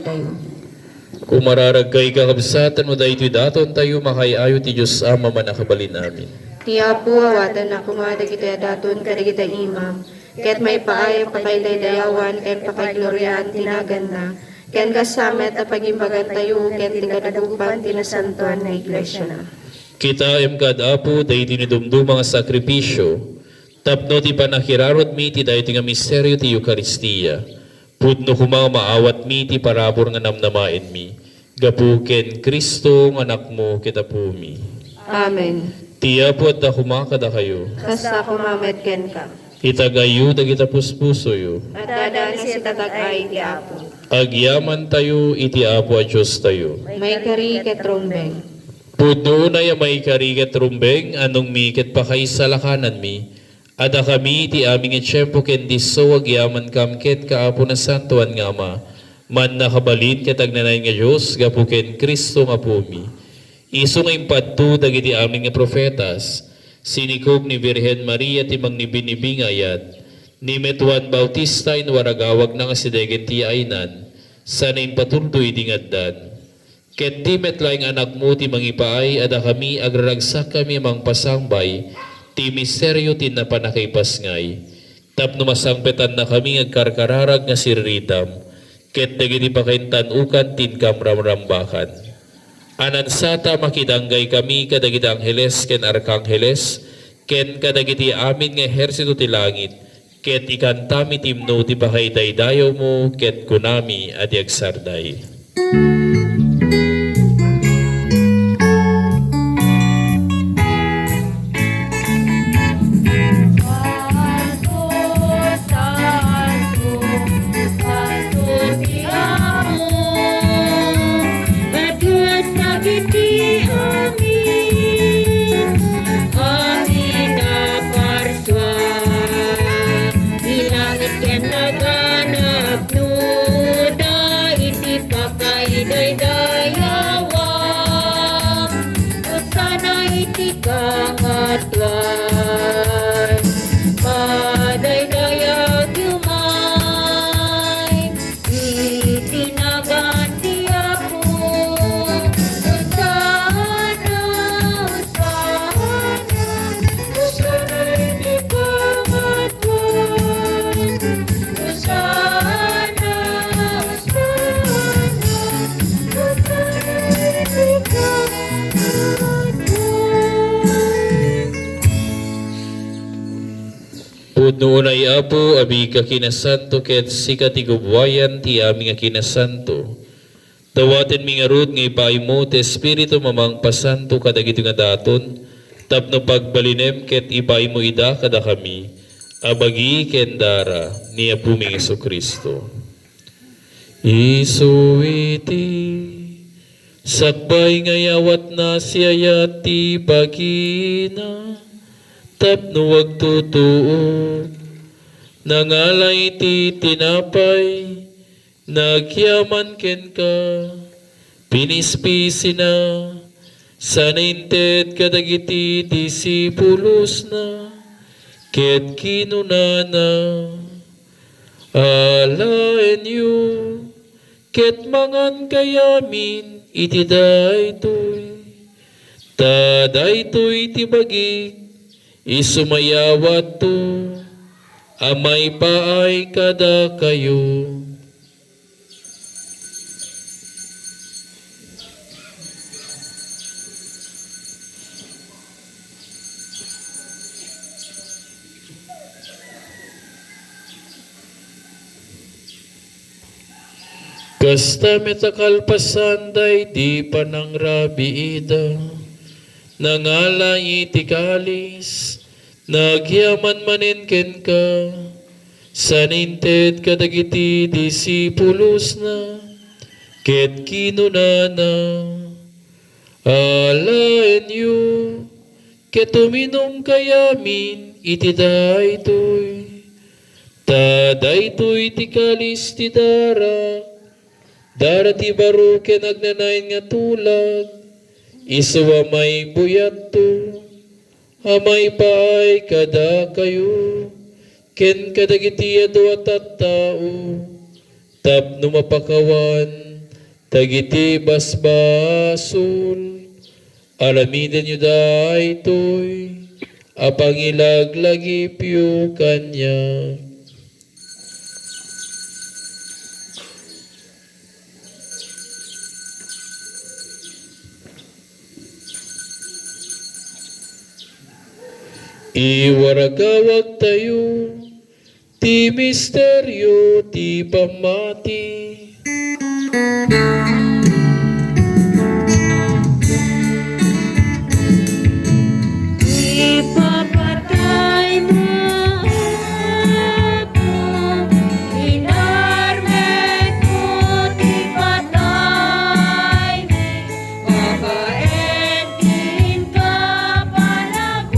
tayo. Kung mararagkay kakabsatan mo dahito daton tayo makayayo ti Diyos Ama man nakabalin namin. Ti Apo awatan na kumada kita daton kada kita imam. Ket may paay pakailaydayawan ket pakaigloryahan tinagan na. Ken kasamet a pagimbagan tayo ket tikadadupan tinasantuan na iglesia na. Kita kad Apo dahito ni dumdum mga sakripisyo. Tapno ti panakirarot mi ti dahito nga misteryo ti Eucharistia. Pudno kumang maawat mi ti parabor nga namnamain mi. Gapuken Kristo nga anak mo kita po mi. Amen. Tiya po at kumakada kayo. Kasta kumamet ken ka. Itagayo dagita puspuso yo. At dadaan si tatagay ti Apo. Agyaman tayo iti Apo a Diyos tayo. May kari ket trombeng. Pudno na ya may karigat rumbeng anong mikit pa kay salakanan mi. Ada kami ti aming etsyempo ken diso agyaman kam ket kaapo na santuan nga ama. Man nakabalin ket agnanay nga Dios gapu ken Kristo nga pumi. Isu nga impadto dagiti aming nga profetas. Sinikog ni Virgen Maria ti mangnibinibingayat. Ni Metuan Bautista in waragawag na nga sidegen ti aynan. Sana impatuldoy dingaddan. Ket di metlaing anak mo ti mangipaay ada kami agraragsak kami mangpasangbay. Ti misteryo tin na panakaipas ngay. Tapno masangpetan na kami agkarkararag nga sirritam. Ket dagiti pakaintan ukan tin kamramrambakan. Anansata makidanggay kami kadagiti angheles ken arkangheles. Ken kadagiti amin nga ehersito ti langit. Ket ikantami timno ti pakaidaydayaw mo ket kunami adi agsarday. Noon ay Apo, abi ka kinasanto, ket si katigubwayan ti aming kinasanto. Tawaten mi nga rod nga ipay mo, te Espiritu mamang pasanto kadagito nga daton, tapno pagbalinem ket ipay mo ida kada kami, abagi ken dara ni Apo mi Jesucristo. Isu iti sakbay nga yawat na siya ti pagina. Tapno wag tutuo, nangalay ti tinapay, nagyaman ken ka, pinispisi na, saninted kadagiti disipulos na, ket kinunana, alaen yu, ket mangan kayamin iti daytoy, ta daytoy ti bagik, isumayawat to, amay paay kada kayo. Kasta metakalpasan day di panang rabi ida. Nangalay iti kalis, nagyaman manen ken ka, saninted kadagiti disipulos na, ket kinunana, alaen yu, ket uminom kayamin iti daytoy, ta daytoy ti kalis ti dara ti baro ken agnanayon nga tulag, isuwa may buyat to, amay paay kada kayo, ken kadagiti adu at tao, tapno mapakawan, Tagiti basbasul, alamiden nyo daytoy, apangilaglagip yu kanya. Iwaragawag tayo, ti misteryo, ti pamati. Ipapatay mo ako, inarmet ko ti patay mi, papaentin ka palaguan,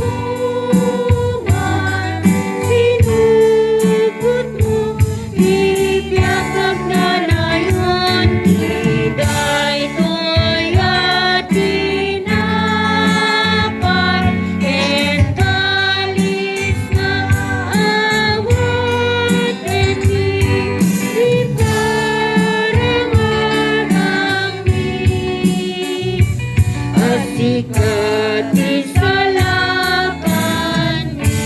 sinugod mo, ipiyatag na layon, iday to'y at pinapay, entalis na awat eti, iparangarami, asikat isalakan mi.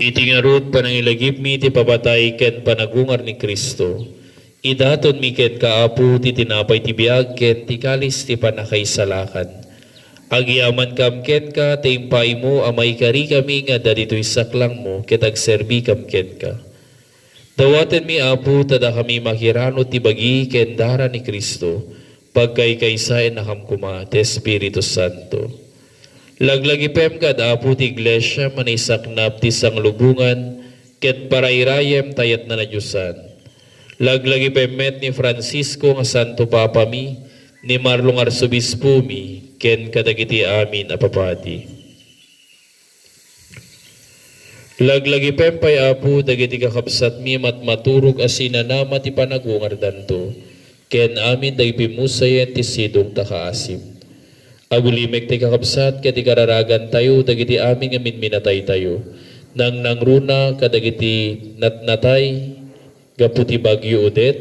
Itingarot panangilagip mi ti papatay ken panagungar ni Kristo. Idaton mi ken kaapu ti tinapay ti biag ken ti kalis ti panakaisalakan. Agyaman kam ken ka timpay mo amay kari kami nga dadito'y saklang mo ket agserbi kam ken ka. Dawaten mi apu tada kami makirano ti bagi ken dara ni Kristo pagkaykaysaen na kamkuma ti Espiritu Santo. Laglagipem kad apu ti iglesia manisaknap ti sanglubungan ket parairayem tayat na Diyusan. Laglagipem met ni Francisco nga Santo Papa mi, ni Marlong Arsobispo mi, ken kadagiti amin apapati. Laglagipem pay apu dagiti kakabsat mi matmaturog asinanama ti panagungar danto, ken amin dagpimusayen ti sidong takaasim. Agulimek ti kakabsat kati kararagan tayo dagiti aming amin minatay tayo. Nang nangruna kadagiti natnatay gaputi bagyo udet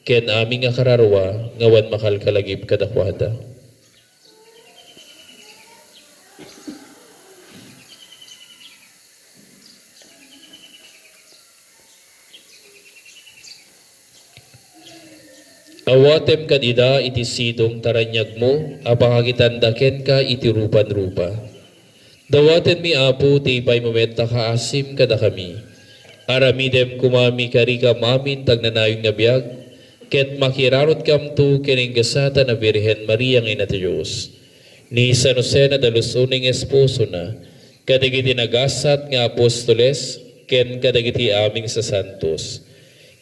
ken aming nga kararwa ngawan makalkalagip kadakwada. Awatem kadida iti sidong taranyag mo, apangagitandaken ka iti rupan-rupa. Dawaten mi apo ti ipay mameta kaasim kada kami. Aramidem kumami karika mamin tagnanayong nabiyag, ket makirarot kam tu keninggasata na Birhen Maria ng ina ti Diyos. Ni San Jose na dalusuning esposo na, kadagiti nagasat nga apostoles, ken kadagiti aming sa santos.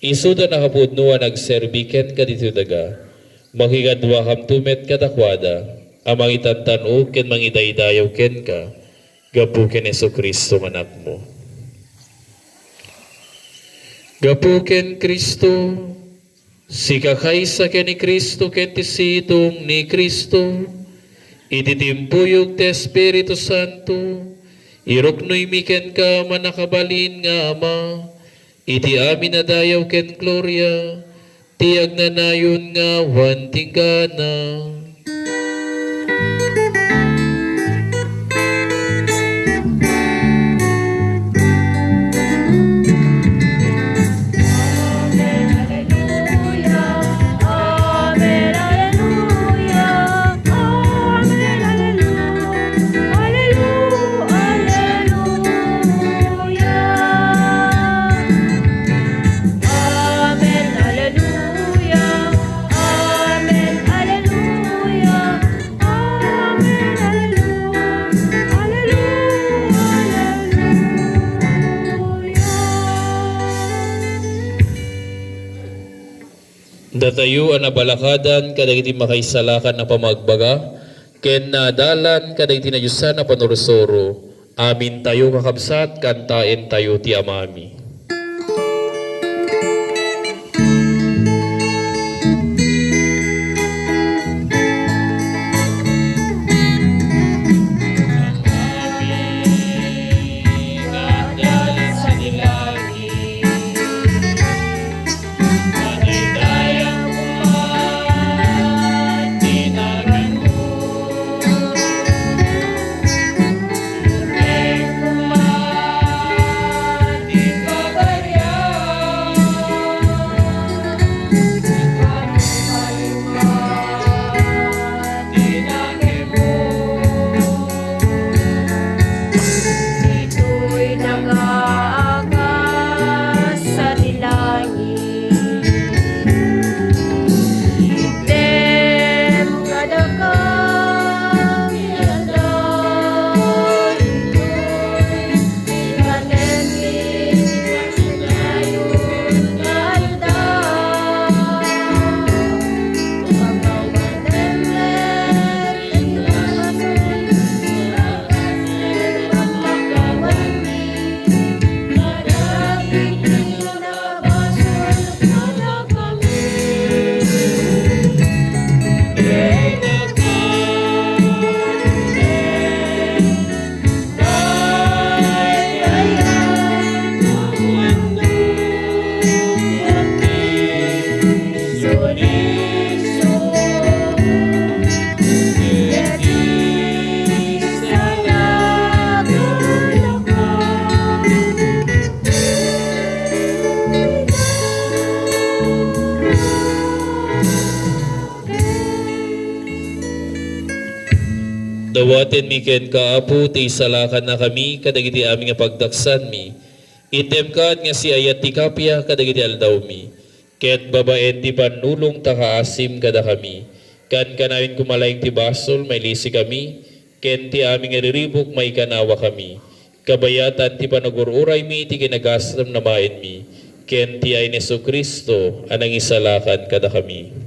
Isuda na kapudnuan nagserbiken kadito daga, makigadwa kam tumet kadakwada, amang itantanog ken mangidaydayaw ken ka, gapu ken Jesu-Kristo anak mo. Gapu ken Kristo, sikakaysa ken ni Kristo ken ti sidong ni Kristo, ititimpuyog ti Espiritu Santo, iruknoy mi ken ka manakabalin nga ama, iti amin na dayaw ken Gloria, tiyag na nayon nga wantinggana. Datayo ang nabalakadan kadagiti makaisalakan na pamagbaga, ken nadalan kadagiti na Diyusan na panursoro. Amin tayo kakabsat, kantain tayo ti amami. Pamangtin mi ken kaapo ti salakan na kami kadagiti aming nga pagdaksan mi. Item kad nga si ayat ti kapya kadagiti aldaw mi. Ket babaen ti panulong takaasim kada kami. Kan kanayon kumalaing ti basol may lisi kami. Ken ti aming riribok may kanawa kami. Kabayatan ti panagururay mi ti kinagastam na main mi. Ken ti ay Neso Kristo anang isalakan kada kami.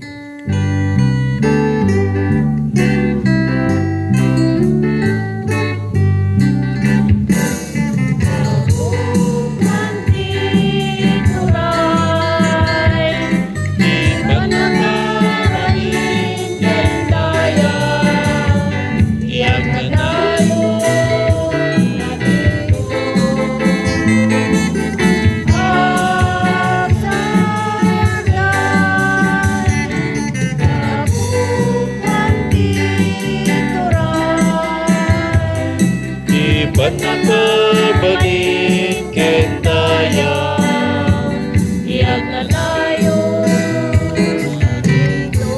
Panagbabalin kentaya Iyak na tayo dito.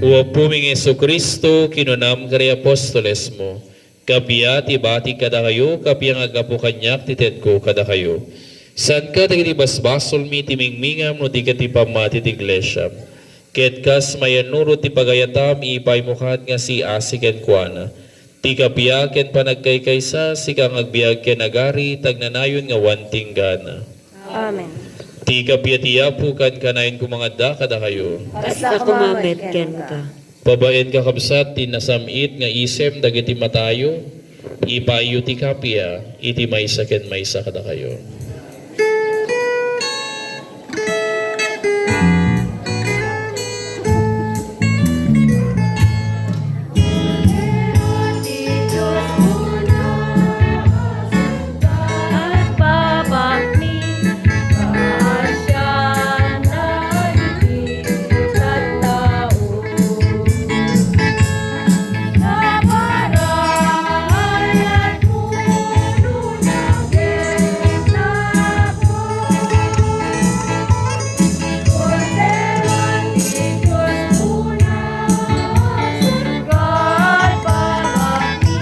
Uwapuming Yesu Kristo kinunam kari apostoles mo. Kapya ti bati kada kayo, kapya nga agapo kanyak tited ko kada kayo. San ka dagiti basbasol mi ti mingmingam no di ka ti pamati ti iglesia. Ket kas mayanuro ti pagayatam ipay mukhat nga si asiken kuana. Ti kapya ken panagkaykaysa si kang agbiag ken agari tagnanayon nga wanting gana. Amen. Ti kapya ti apo kan kanayon kumangadda kada kayo. Basta kumamit ken ka. Babaen ka kabsat ti nasamit nga isem dagiti matayo. Ipayo ti kapya iti maysa ken maysa kada kayo. At babakni kaasya na higit sa tao. Kaparal at puno ng gitnako. Korderan ni Diyos una, surgat babakni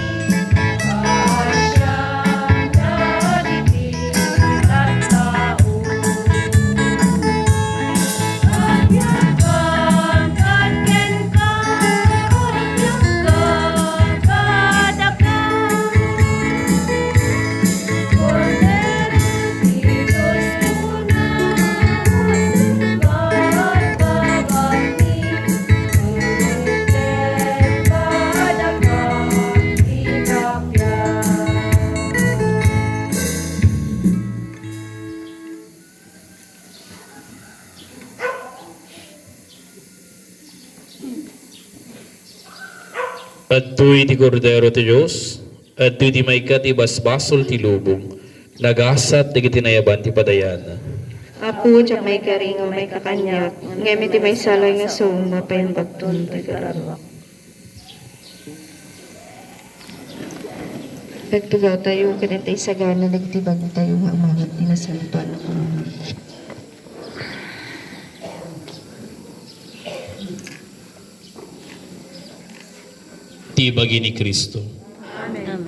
kaasya na higit sa tao. Agyakan at ken ka, agyakan kadakan. Korderan ni Diyos una, surgat babakni kadakan ikapya. Adtoy ti kordero ti Diyos, adtoy ti maykat ti basbasol ti lubong, nagasat ti kitinayaban ti padayana. Apo, tiyak may karing o may kakanyak. Ngayon ti may salay nga suma pa yung bagtun tagararwa. Nagtugaw tayo, kanintay sagana, nagtibag tayo nga umangat nila sa lupan ako. Tibagi ni Kristo. Amen.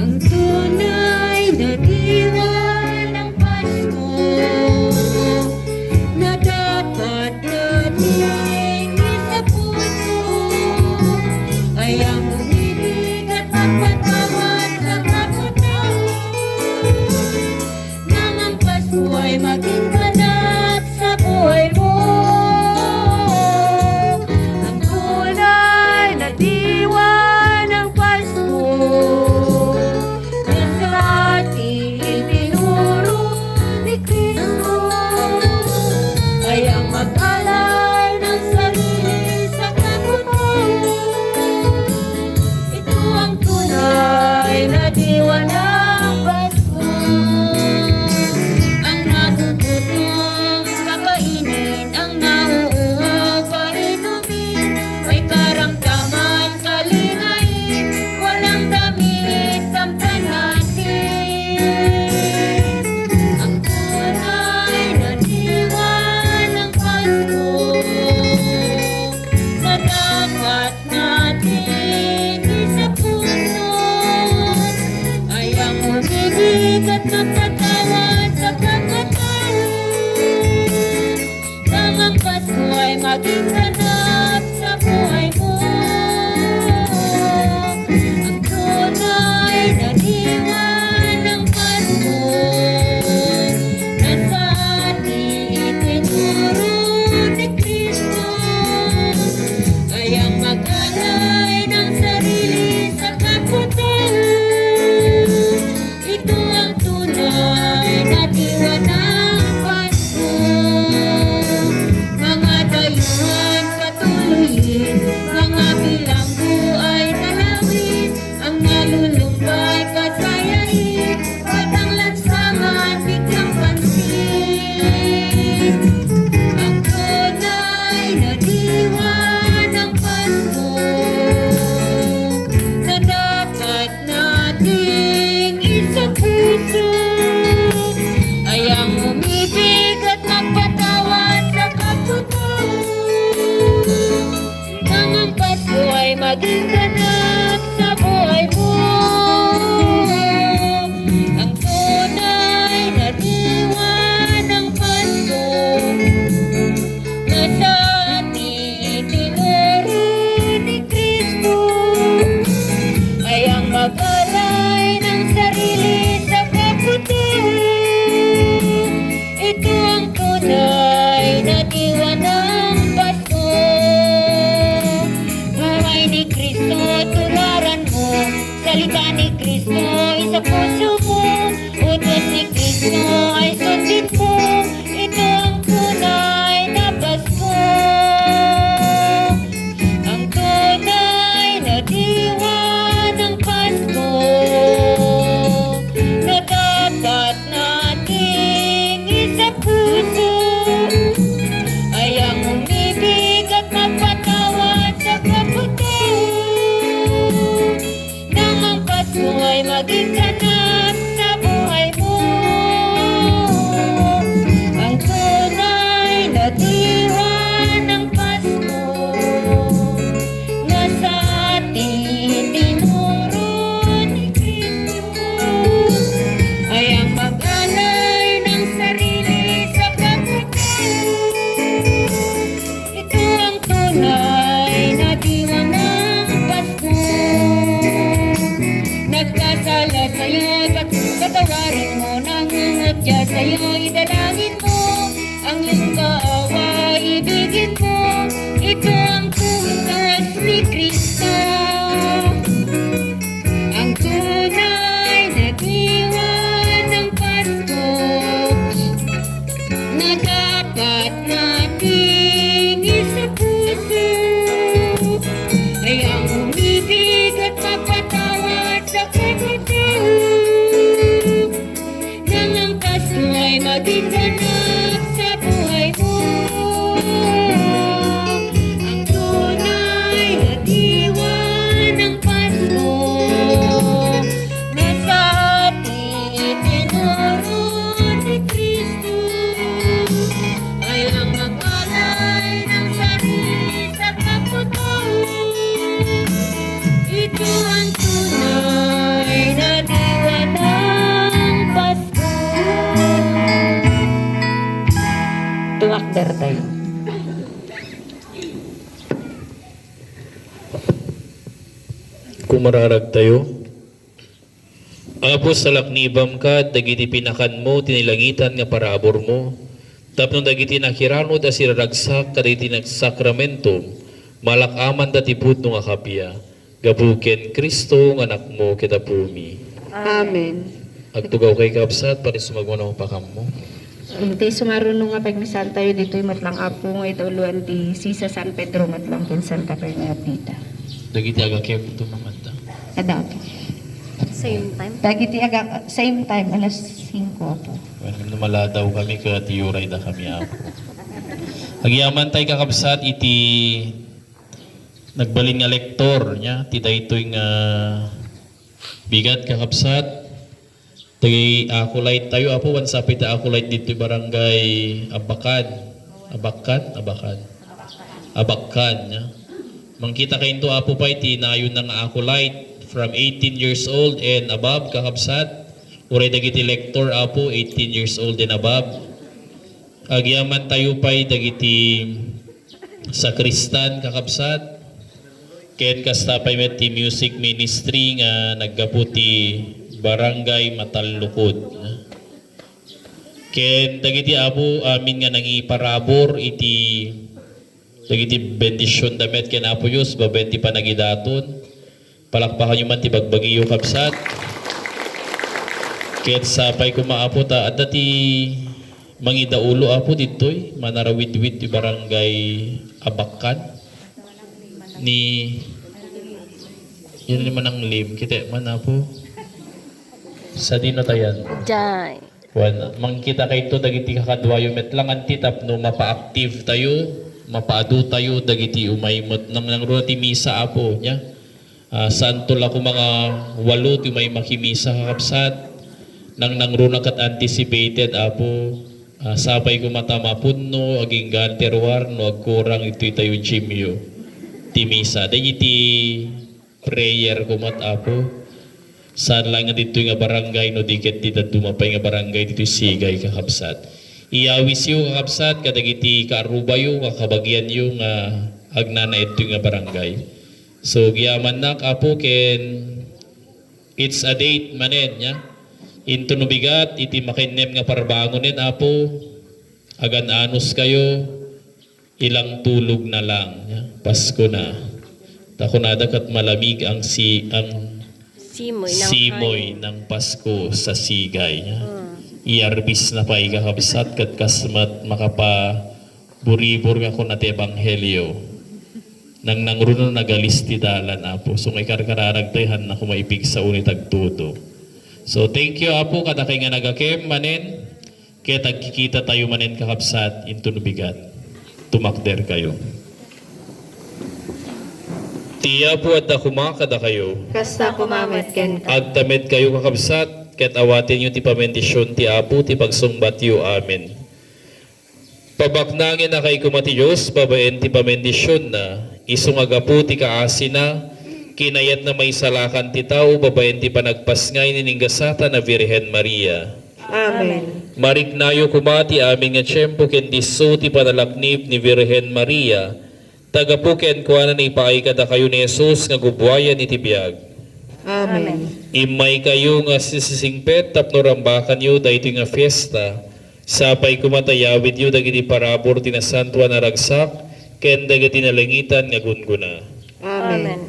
Ang tunay na diwa ng sa'yo, patawarin mo, nangungutya sa'yo, idalangin mo, ang iyong kaawa, ibigin mo, ito ang tunas ni Kristo. Ang tunay na diwa ng Pasko na dapat nating isapuso ay ang umibig at magpatawad sa kapatid nang ang Pasko ay maging ganap sa buhay mo. Ang tunay na diwa ng Pasko na sa atin itinuro ni Kristo ay ang mag-alay ng sarili sa kapatid. Ito ang tunay na diwa ng Pasko. Tumakder tayo. Kumararag tayo. Apo sa laknibam ka, dagiti pinakan mo, tinilangitan nga paraabor mo. Tapno dagiti nakiranod a siraragsak, kadagiti nagsakramento, malakaman dati putno nga kapya. Gabuken Kristo nga anak mo kita pumi. Amen. Agtugaw kay kapsat, panisumagmo na pakam mo. Hindi sumarunong nga pagmisal tayo dito'y matlang apo nga itauluan di Sisa San Pedro matlang kin Santa Bernardita. Dagiti agakem ito mamanta. Adap. Same time. Dagiti aga same time alas 5 po. When maladaw kami ka tiyuray da kami ako. Agyaman tayo kakabsat iti nagbalin nga lektor nya ti daytoy nga bigat kakabsat. Tagay akulay tayo apo once sapit akulay dito barangay Abakan nya. Mangkita kayo ito apo pa iti nayon ng akulay from 18 years old and above kakabsat. Uray dagiti lektor apo 18 years old and above. Agyaman tayo pa dagiti sakristan kakabsat. Ken kastapay met ti music ministry nga naggaputi barangay Matalukod. Ken dagiti apo amin nga nangiparabor iti dagiti bendisyon damet ken Apo Dios babenti panagidaton. Palakpakan nyo man ti bagbagiyo kapsat. Ket sapay kumaapo ta at dati mangidaulo apo ditoy manarawid-wid ti barangay Abakan ni yun naman ang lim kita man apo sa dino tayan Jai. mangkita kay to dagiti kakadwayo met lang anti tapno mapa-active tayo mapaadu tayo dagiti umaymot nang ti misa apo nya. Santo la ko mga 8 ti may makimisa kakapsat nang nangruna kat anticipated apo sapay ko matama punno aging ganterwar no agkurang ito'y tayo jimyo ti misa dagiti prayer ko mat apo saan lang nga dito nga barangay no diket di dumapay nga barangay dito sigay kakabsat. Iyawis yung kakabsat kadagiti kaarubayo kakabagyan yung agnana ito nga barangay. So giyaman nak apo ken it's a date manen nya. Into nubigat iti makinem nga parbangonen apo agan anos kayo ilang tulog na lang nya. Pasko na. Takunada kat malamig ang simoy ng Pasko sa sigay niya. Iarbis na pa ikakabsat kat kasmat makapa buribor nga kun ati ebanghelyo. Nang nangruno nagalisti dalan apo. So may karkararag tayhan na kumaipig sa unit agtudo. So thank you apo kada kay nga nagakem manen. Kaya tagkikita tayo manen kakabsat into nubigat. Tumakder kayo. Tiya po at kumakada kayo. Kasta kumamet ken ka. Agtamed kayo kakabsat, ket awatin nyo ti pamendisyon ti Apo, ti pagsumbat yo. Amen. Pabaknangin na kay kumati Diyos, babaen ti pamendisyon na, isungagapu ti kaasi na, kinayat na may salakan ti tao, babaen ti panagpasngay nininggasata na Virhen Maria. Amen. Marignayo kumati amin nga tiyempo ken disso ti panalaknip ni Virhen Maria, tagapuken kuana ni paay kada kayo ni Jesus nga gubwayan iti biyag. Amen. Imay kayo nga sisingpet tapno rambakan yu dahito nga fiesta. Sapay kumatayawid yu dagiti parabor tinasantuan na ragsak ken dagiti nalangitan nga gunguna. Amen.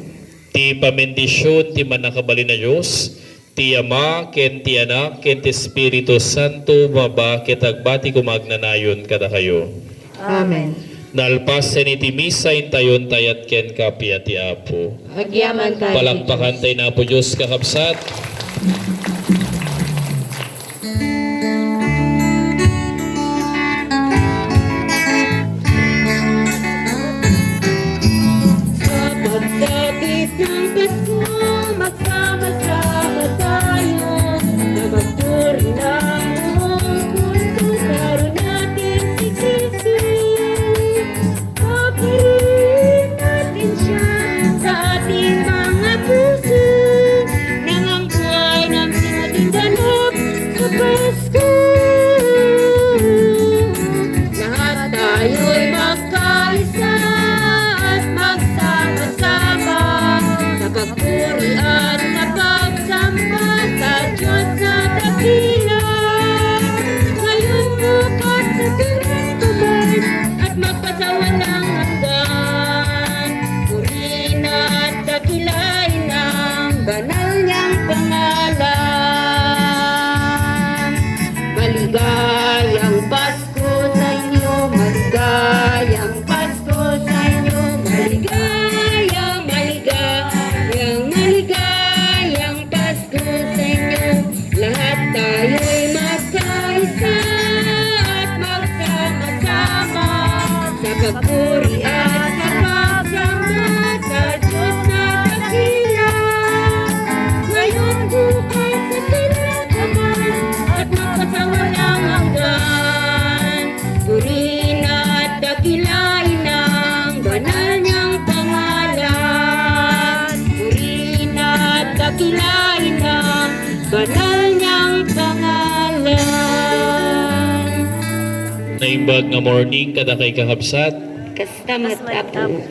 Ti pamendisyon ti manakabali na Diyos, ti Ama ken ti Anak ken ti Espiritu Santo maba ket agbati kumagnanayon kada kayo. Amen. Nalpasen iti misa intayon tayat ken kapia ti Apo. Agyaman tayo. Palakpakan tayo na po Diyos kakabsat. Sa pagdapit ng Pasko, magsama-sama tayo na magturi ng buong mundo. Laro natin si Kristo. Paparirin natin siya sa ating mga puso. Nang ang buhay namin ating ganap sa Pasko. Lahat tayo'y magkaisa at magsama-sama sa pagpuri at sa pagsamba sa Diyos na dakila. Ngayon bukas sa pinagtuman at magpasawalang hanggan. Purihin at dakilain ang banal niyang pangalan. Maligayang Pasko sa inyo, maligayang Pasko sa inyo, maligayang, maligayang, maligayang Pasko sa inyo. Lahat tayo'y magkaisa at magsama-sama sa pagpuri at sa pagsamba sa Diyos na dakila. Ngayon bukas sa pinagtuman at magpasawalang hanggan. Purihin at dakilain ang banal niyang pangalan. Purihin at dakilain ang banal niyang pangalan. Naimbag nga morning kada kay kakabsat. Kastamat Kastamat Apo.